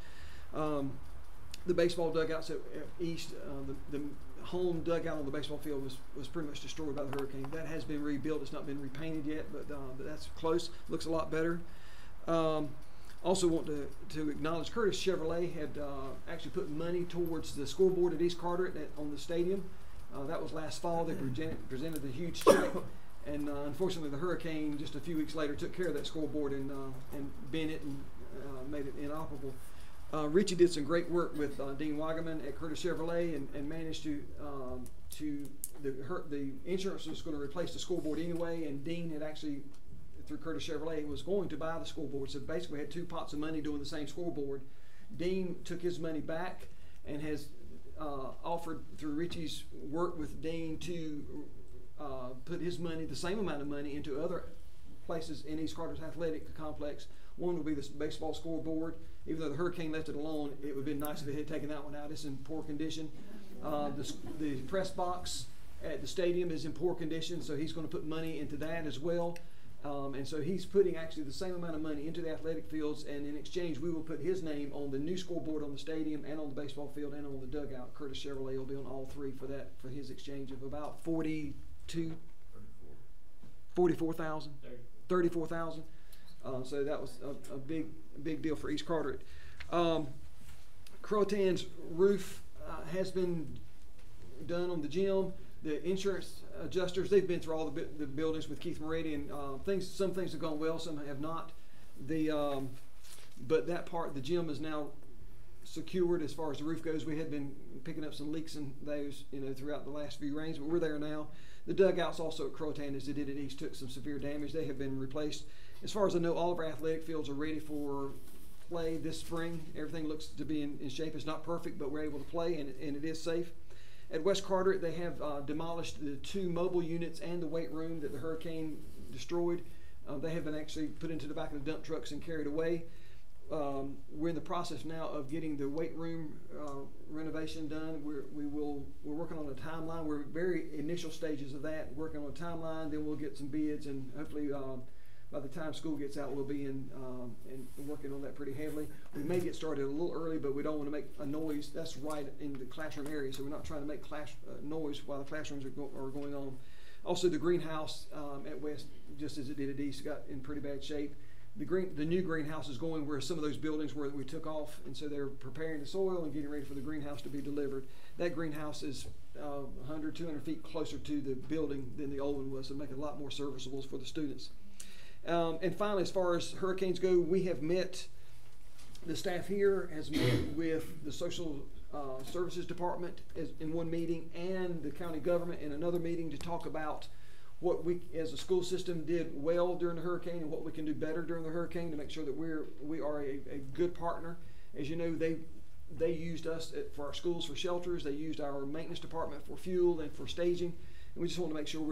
The baseball dugouts at East, the home dugout on the baseball field was pretty much destroyed by the hurricane. That has been rebuilt. It's not been repainted yet, but that's close. Looks a lot better. Also want to acknowledge Curtis Chevrolet had actually put money towards the scoreboard at East Carteret on the stadium. That was last fall. They presented a huge check, and unfortunately the hurricane just a few weeks later took care of that scoreboard and bent it and made it inoperable. Richie did some great work with Dean Wagaman at Curtis Chevrolet and managed to the insurance was going to replace the scoreboard anyway, and Dean had actually, through Curtis Chevrolet, was going to buy the scoreboard. So basically we had two pots of money doing the same scoreboard. Dean took his money back and has offered, through Richie's work with Dean, to put his money, the same amount of money, into other places in East Carter's athletic complex. One will be this baseball scoreboard. Even though the hurricane left it alone, it would have been nice if it had taken that one out. It's in poor condition. The press box at the stadium is in poor condition, so he's going to put money into that as well. And so he's putting actually the same amount of money into the athletic fields, and in exchange we will put his name on the new scoreboard on the stadium and on the baseball field and on the dugout. Curtis Chevrolet will be on all three for that, for his exchange of about 34,000. So that was a big deal for East Carteret. Crotan's roof has been done on the gym. The insurance adjusters, they've been through all the buildings with Keith Meridian. Some things have gone well, some have not. But that part, the gym is now secured as far as the roof goes. We had been picking up some leaks in those, throughout the last few rains, but we're there now. The dugouts also at Crotan, as they did at East, took some severe damage. They have been replaced. As far as I know, all of our athletic fields are ready for play this spring. Everything looks to be in shape. It's not perfect, but we're able to play, and it is safe. At West Carteret, they have demolished the 2 mobile units and the weight room that the hurricane destroyed. They have been actually put into the back of the dump trucks and carried away. We're in the process now of getting the weight room renovation done. We're working on a timeline. We're very initial stages of that, working on a timeline. Then we'll get some bids, and hopefully by the time school gets out, we'll be in working on that pretty heavily. We may get started a little early, but we don't want to make a noise. That's right in the classroom area, so we're not trying to make noise while the classrooms are going on. Also, the greenhouse at West, just as it did at East, got in pretty bad shape. The new greenhouse is going where some of those buildings where we took off, and so they're preparing the soil and getting ready for the greenhouse to be delivered. That greenhouse is 100, 200 feet closer to the building than the old one was, so make it a lot more serviceable for the students. And finally, as far as hurricanes go, we have met, the staff here has met with the social services department in one meeting, and the county government in another meeting, to talk about what we as a school system did well during the hurricane and what we can do better during the hurricane to make sure that we are a good partner. As you know, they used us for our schools for shelters. They used our maintenance department for fuel and for staging, and we just want to make sure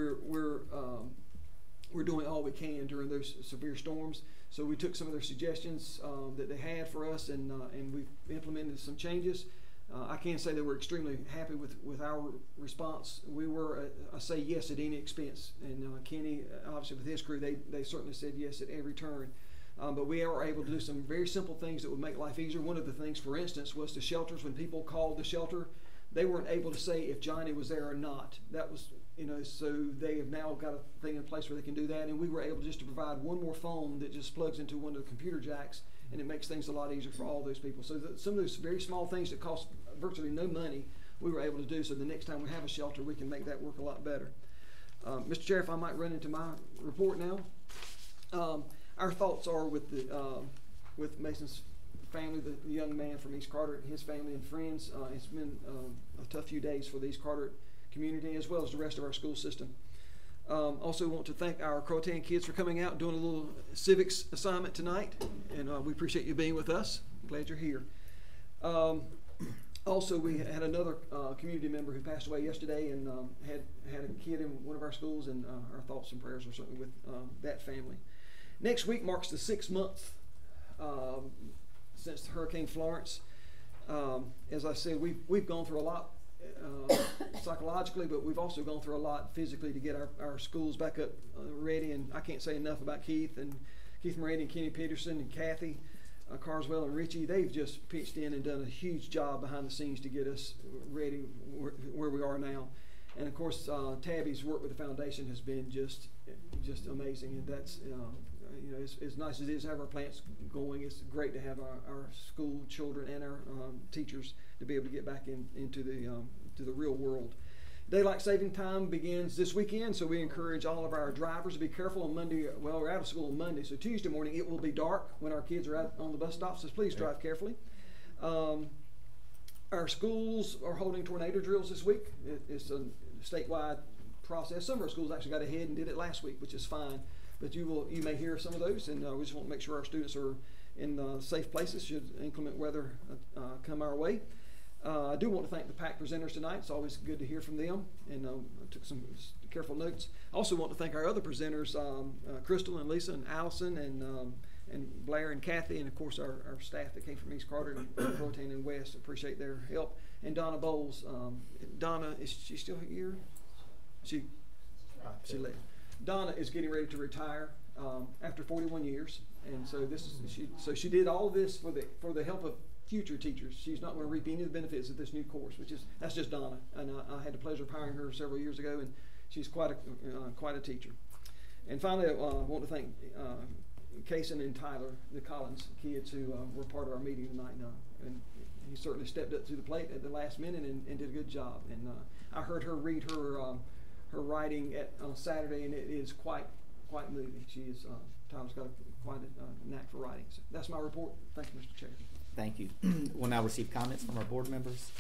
we're doing all we can during those severe storms. So we took some of their suggestions that they had for us, and we've implemented some changes. I can say that we're extremely happy with our response. We were a say yes at any expense, and Kenny, obviously with his crew, they certainly said yes at every turn. But we were able to do some very simple things that would make life easier. One of the things, for instance, was the shelters. When people called the shelter, they weren't able to say if Johnny was there or not. That was, so they have now got a thing in place where they can do that, and we were able just to provide one more phone that just plugs into one of the computer jacks, and it makes things a lot easier for all those people. So some of those very small things that cost virtually no money, we were able to do, so the next time we have a shelter, we can make that work a lot better. Mr. Chair, if I might run into my report now. Our thoughts are with Mason's family, the young man from East Carteret, his family and friends. It's been a tough few days for the East Carteret community as well as the rest of our school system. Also want to thank our Croatan kids for coming out and doing a little civics assignment tonight, and we appreciate you being with us. Glad you're here. Also, we had another community member who passed away yesterday, and had a kid in one of our schools, and our thoughts and prayers are certainly with that family. Next week marks the 6th month since Hurricane Florence. As I said, we've gone through a lot psychologically, but we've also gone through a lot physically to get our schools back up ready. And I can't say enough about Keith Murray and Kenny Peterson and Kathy Carswell and Richie. They've just pitched in and done a huge job behind the scenes to get us ready where we are now. And of course, Tabby's work with the foundation has been just amazing, and that's as nice as it is to have our plants going. It's great to have our school children and our teachers to be able to get back into the real world. Daylight saving time begins this weekend, so we encourage all of our drivers to be careful on Monday. Well, we're out of school on Monday, so Tuesday morning it will be dark when our kids are out on the bus stops, so please drive carefully. Our schools are holding tornado drills this week. It's a statewide process. Some of our schools actually got ahead and did it last week, which is fine. But you may hear some of those, and we just want to make sure our students are in safe places should inclement weather come our way. I do want to thank the PAC presenters tonight. It's always good to hear from them, and I took some careful notes. I also want to thank our other presenters, Crystal and Lisa and Allison and Blair and Kathy, and of course our staff that came from East Carteret and Croatan and West. Appreciate their help. And Donna Bowles. Donna, is she still here? She left. Donna is getting ready to retire after 41 years, and so she did all of this for the help of future teachers. She's not going to reap any of the benefits of this new course, that's just Donna. And I had the pleasure of hiring her several years ago, and she's quite a teacher. And finally, I want to thank Kason and Tyler, the Collins kids who were part of our meeting tonight. And he certainly stepped up to the plate at the last minute and did a good job. And I heard her read her writing on Saturday, and it is quite moving. Tyler's got quite a knack for writing. So that's my report. Thank you, Mr. Chair. Thank you. We'll now receive comments from our board members.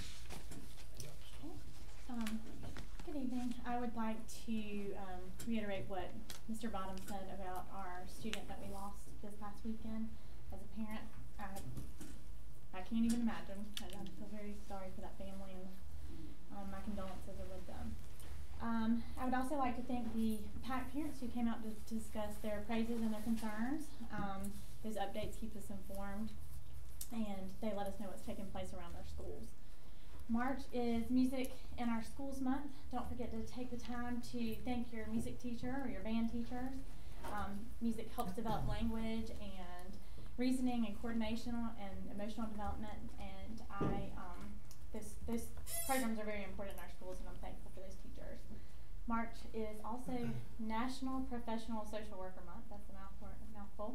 Good evening. I would like to reiterate what Mr. Bottom said about our student that we lost this past weekend. As a parent, I can't even imagine, and I feel very sorry for that family, and my condolences are with them. I would also like to thank the PAC parents who came out to discuss their praises and their concerns. Those updates keep us informed, and they let us know what's taking place around our schools. March is Music in Our Schools Month. Don't forget to take the time to thank your music teacher or your band teachers. Music helps develop language and reasoning and coordination and emotional development, and those programs are very important in our schools, and I'm thankful for those teachers. March is also National Professional Social Worker Month. That's a mouthful.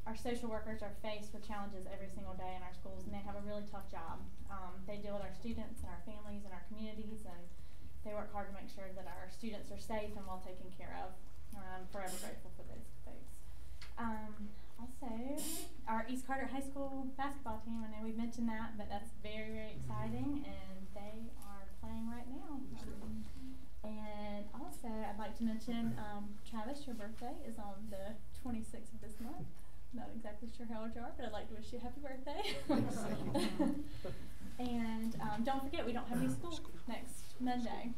Our social workers are faced with challenges every single day in our schools, and they have a really tough job. They deal with our students and our families and our communities, and they work hard to make sure that our students are safe and well taken care of. I'm forever grateful for those folks. Also, our East Carteret High School basketball team, I know we've mentioned that, but that's very, very exciting, and they are playing right now. And also, I'd like to mention, Travis, your birthday is on the 26th of this month. Not exactly sure how old you are, but I'd like to wish you a happy birthday. And don't forget, we don't have any school next Monday.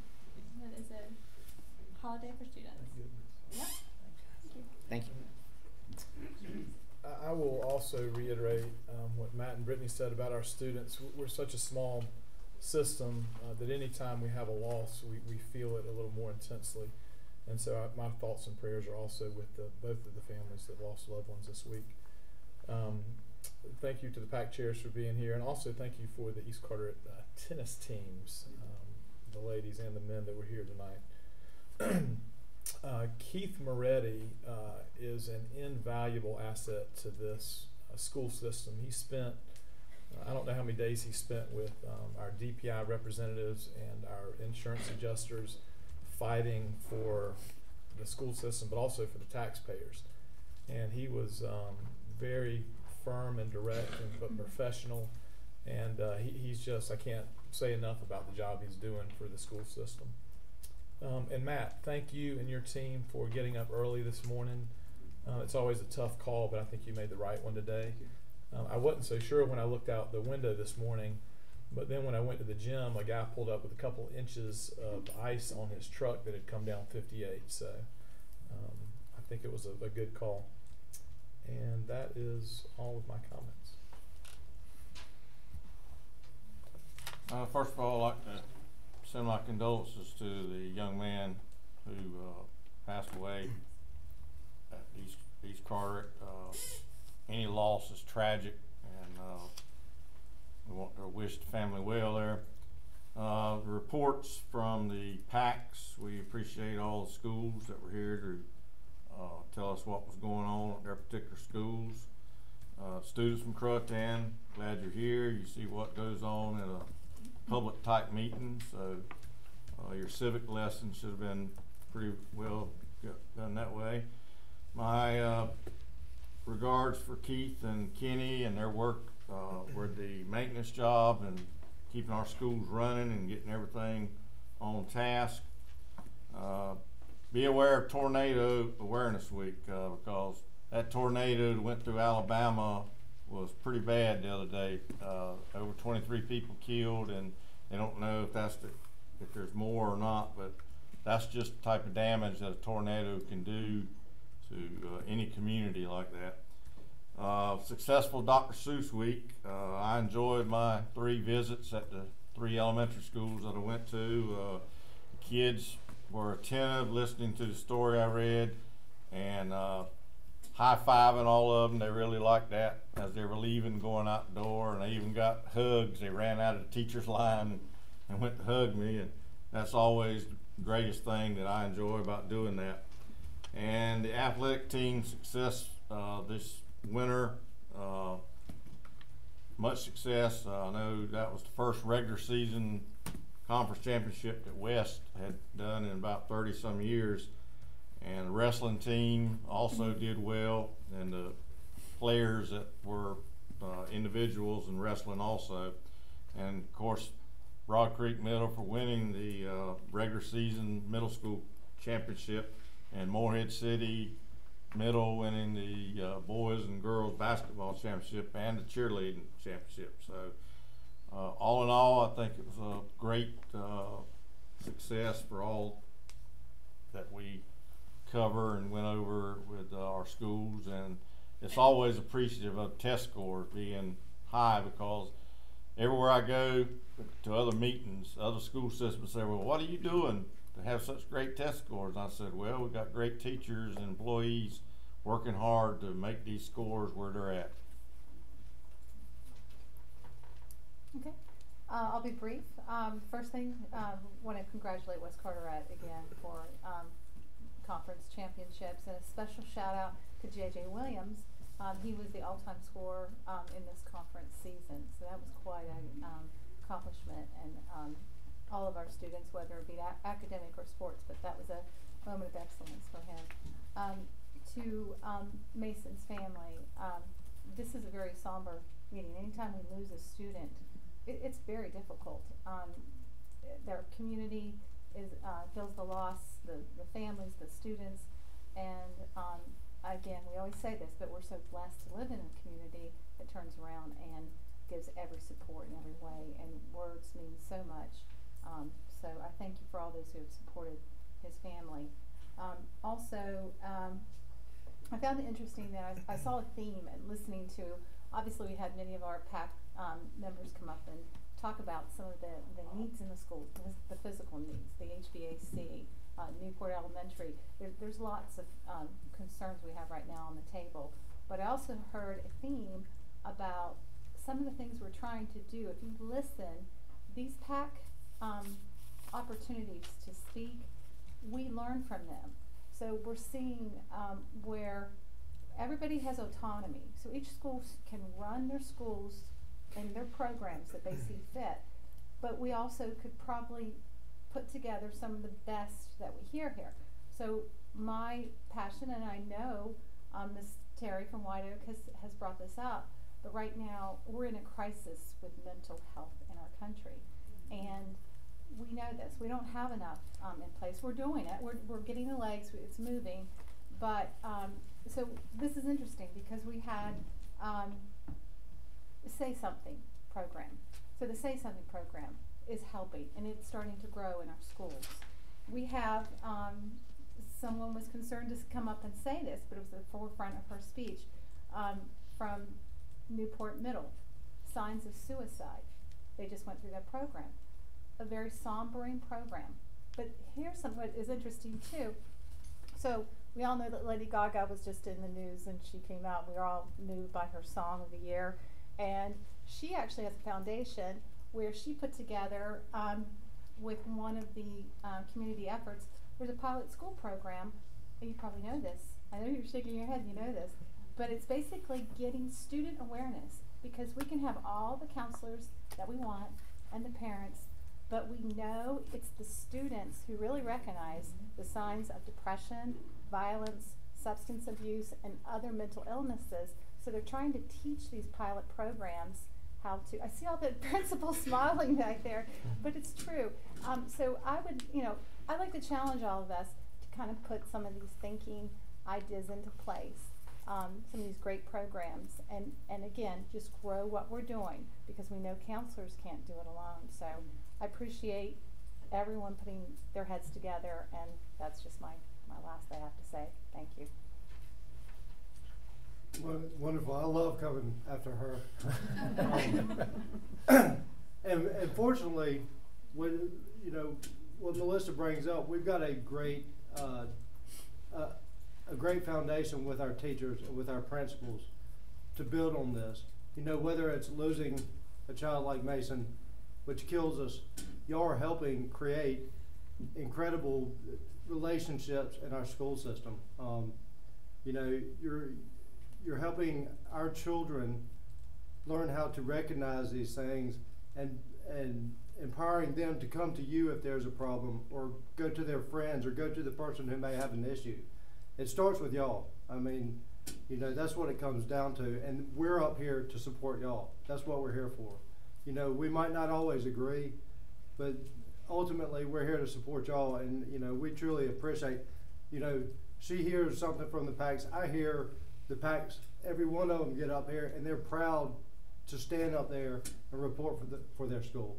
That is a holiday for students. Yep. Thank you. I will also reiterate what Matt and Brittany said about our students. We're such a small system that any time we have a loss, we feel it a little more intensely. And so my thoughts and prayers are also with both of the families that lost loved ones this week. Thank you to the PAC chairs for being here, and also thank you for the East Carteret tennis teams, the ladies and the men that were here tonight. Keith Moretti is an invaluable asset to this school system. He spent, I don't know how many days he spent with our DPI representatives and our insurance adjusters fighting for the school system, but also for the taxpayers. And he was very firm and direct but professional, and he's just, I can't say enough about the job he's doing for the school system. And Matt, thank you and your team for getting up early this morning. It's always a tough call, but I think you made the right one today. I wasn't so sure when I looked out the window this morning, but then when I went to the gym, a guy pulled up with a couple inches of ice on his truck that had come down 58. So I think it was a good call. And that is all of my comments. First of all, I'd like to send my condolences to the young man who passed away at East Carteret. Any loss is tragic, and we want to wish the family well there. The reports from the PACs, we appreciate all the schools that were here to tell us what was going on at their particular schools. Students from Croatan, glad you're here. You see what goes on at a public type meeting, so your civic lesson should have been pretty well done that way. My regards for Keith and Kenny and their work with the maintenance job and keeping our schools running and getting everything on task. Be aware of Tornado Awareness Week, because that tornado that went through Alabama was pretty bad the other day. Over 23 people killed, and they don't know if there's more or not, but that's just the type of damage that a tornado can do to any community like that. Successful Dr. Seuss Week. I enjoyed my 3 visits at the 3 elementary schools that I went to. The kids were attentive, listening to the story I read, and high-fiving all of them. They really liked that as they were leaving, going out the door, and they even got hugs. They ran out of the teacher's line and went to hug me, and that's always the greatest thing that I enjoy about doing that. And the athletic team success this winter, much success. I know that was the first regular season conference championship that West had done in about 30-some years. And the wrestling team also did well, and the players that were individuals in wrestling also. And of course, Broad Creek Middle for winning the regular season middle school championship, and Morehead City Middle winning the boys and girls basketball championship and the cheerleading championship. So all in all, I think it was a great success for all that we cover and went over with our schools, and it's always appreciative of test scores being high, because everywhere I go to other meetings, other school systems say, well, what are you doing to have such great test scores? And I said, well, we've got great teachers and employees working hard to make these scores where they're at. Okay, I'll be brief. First thing, want to congratulate West Carteret again for conference championships, and a special shout out to J.J. Williams. He was the all-time scorer in this conference season, so that was quite an accomplishment, and all of our students, whether it be academic or sports, but that was a moment of excellence for him. To Mason's family, this is a very somber meeting. Anytime we lose a student, it's very difficult. Their community feels the loss, the families, the students, and again, we always say this, but we're so blessed to live in a community that turns around and gives every support in every way, and words mean so much. So I thank you for all those who have supported his family. Also, I found it interesting that I saw a theme and listening to, obviously we had many of our PAC members come up and talk about some of the needs in the schools, the physical needs, the HVAC, Newport Elementary. There's lots of concerns we have right now on the table. But I also heard a theme about some of the things we're trying to do. If you listen, these PAC opportunities to speak, we learn from them. So we're seeing where everybody has autonomy. So each school can run their schools and their programs that they see fit. But we also could probably put together some of the best that we hear here. So my passion, and I know Ms. Terry from White Oak has brought this up, but right now we're in a crisis with mental health in our country. And we know this. We don't have enough in place. We're doing it. We're getting the legs. It's moving. But so this is interesting because we had Say Something program. So the Say Something program is helping, and it's starting to grow in our schools. We have someone was concerned to come up and say this, but it was the forefront of her speech from Newport Middle. Signs of suicide. They just went through that program. A very sombering program. But here's what is interesting too. So we all know that Lady Gaga was just in the news, and she came out. We were all moved by her song of the year, and she actually has a foundation where she put together with one of the community efforts. There's a pilot school program, and you probably know this. I know you're shaking your head, you know this, but it's basically getting student awareness, because we can have all the counselors that we want and the parents, but we know it's the students who really recognize the signs of depression, violence, substance abuse, and other mental illnesses. So they're trying to teach these pilot programs how to, I see all the principals smiling back there, but it's true. So I would, I'd like to challenge all of us to kind of put some of these thinking ideas into place, some of these great programs, and again, just grow what we're doing, because we know counselors can't do it alone. So I appreciate everyone putting their heads together, and that's just my last I have to say. Thank you. Wonderful. I love coming after her. And fortunately, what Melissa brings up, we've got a great foundation with our teachers and with our principals to build on this. Whether it's losing a child like Mason, which kills us, y'all are helping create incredible relationships in our school system. You're helping our children learn how to recognize these things and empowering them to come to you if there's a problem, or go to their friends, or go to the person who may have an issue. It starts with y'all. I mean, that's what it comes down to, and we're up here to support y'all. That's what we're here for. We might not always agree, but ultimately we're here to support y'all, and we truly appreciate. She hears something from the PACs. I hear the PACs. Every one of them get up here, and they're proud to stand up there and report for their school.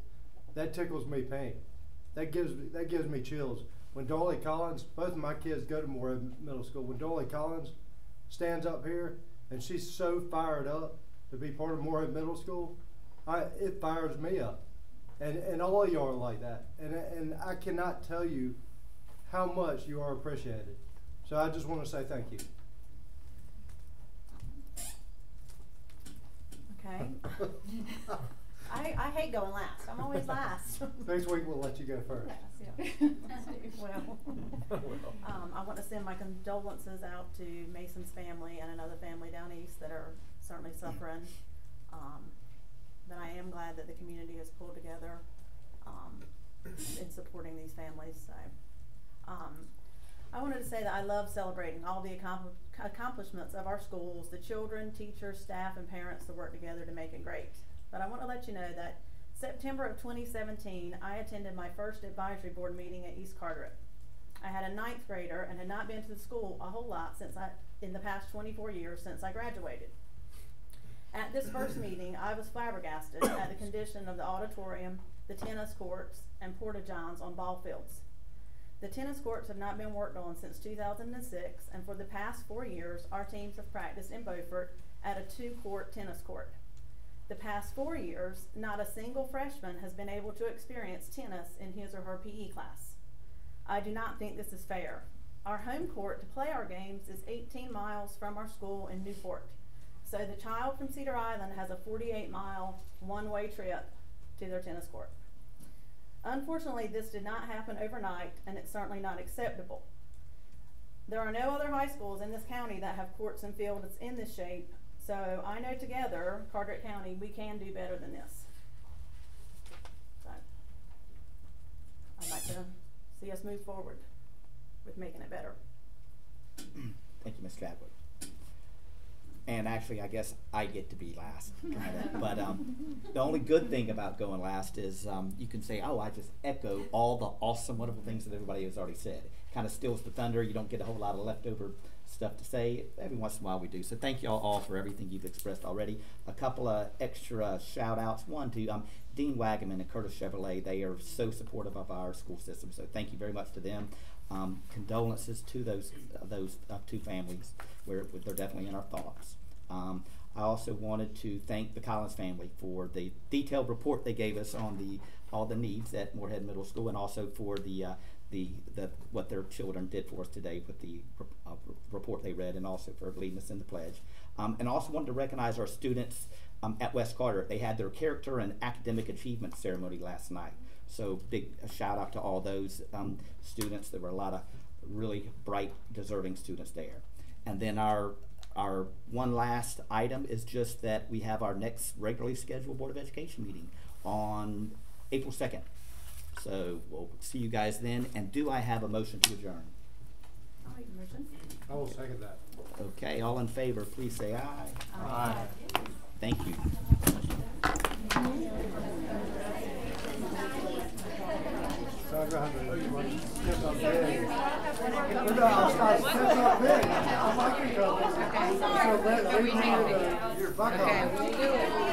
That tickles me pink. That gives me chills. When Dolly Collins, both of my kids go to Moorhead Middle School. When Dolly Collins stands up here and she's so fired up to be part of Moorhead Middle School, it fires me up. And all of y'all are like that. And I cannot tell you how much you are appreciated. So I just want to say thank you. Okay. I hate going last. I'm always last. Next week we'll let you go first. Yeah. Well, I want to send my condolences out to Mason's family and another family down east that are certainly suffering. But I am glad that the community has pulled together in supporting these families. So I wanted to say that I love celebrating all the accomplishments of our schools, the children, teachers, staff, and parents that work together to make it great. But I want to let you know that September of 2017, I attended my first advisory board meeting at East Carteret. I had a 9th grader and had not been to the school a whole lot in the past 24 years since I graduated. At this first meeting, I was flabbergasted at the condition of the auditorium, the tennis courts, and porta-johns on ball fields. The tennis courts have not been worked on since 2006, and for the past 4 years, our teams have practiced in Beaufort at a 2-court tennis court. The past 4 years, not a single freshman has been able to experience tennis in his or her PE class. I do not think this is fair. Our home court to play our games is 18 miles from our school in Newport. So the child from Cedar Island has a 48-mile one-way trip to their tennis court. Unfortunately, this did not happen overnight, and it's certainly not acceptable. There are no other high schools in this county that have courts and fields in this shape, so I know together, Carteret County, we can do better than this. So I'd like to see us move forward with making it better. Thank you, Ms. Chadwick. And actually, I guess I get to be last. But the only good thing about going last is you can say, oh, I just echo all the awesome, wonderful things that everybody has already said. Kind of steals the thunder. You don't get a whole lot of leftover stuff to say. Every once in a while we do. So thank you all for everything you've expressed already. A couple of extra shout outs. One to Dean Wagaman and Curtis Chevrolet. They are so supportive of our school system. So thank you very much to them. Condolences to those two families. They're definitely in our thoughts. I also wanted to thank the Collins family for the detailed report they gave us on all the needs at Moorhead Middle School, and also for what their children did for us today with the report they read, and also for leading us in the pledge. And also wanted to recognize our students at West Carteret. They had their character and academic achievement ceremony last night. So big shout out to all those students. There were a lot of really bright, deserving students there. And then our one last item is just that we have our next regularly scheduled Board of Education meeting on April 2nd. So we'll see you guys then. And do I have a motion to adjourn? I'll make the motion. I will second that. Okay, all in favor, please say aye. Aye. Thank you. Sandra, how do you want to step up big? No, I'll start step up big. I like to go. So let me know your buck on.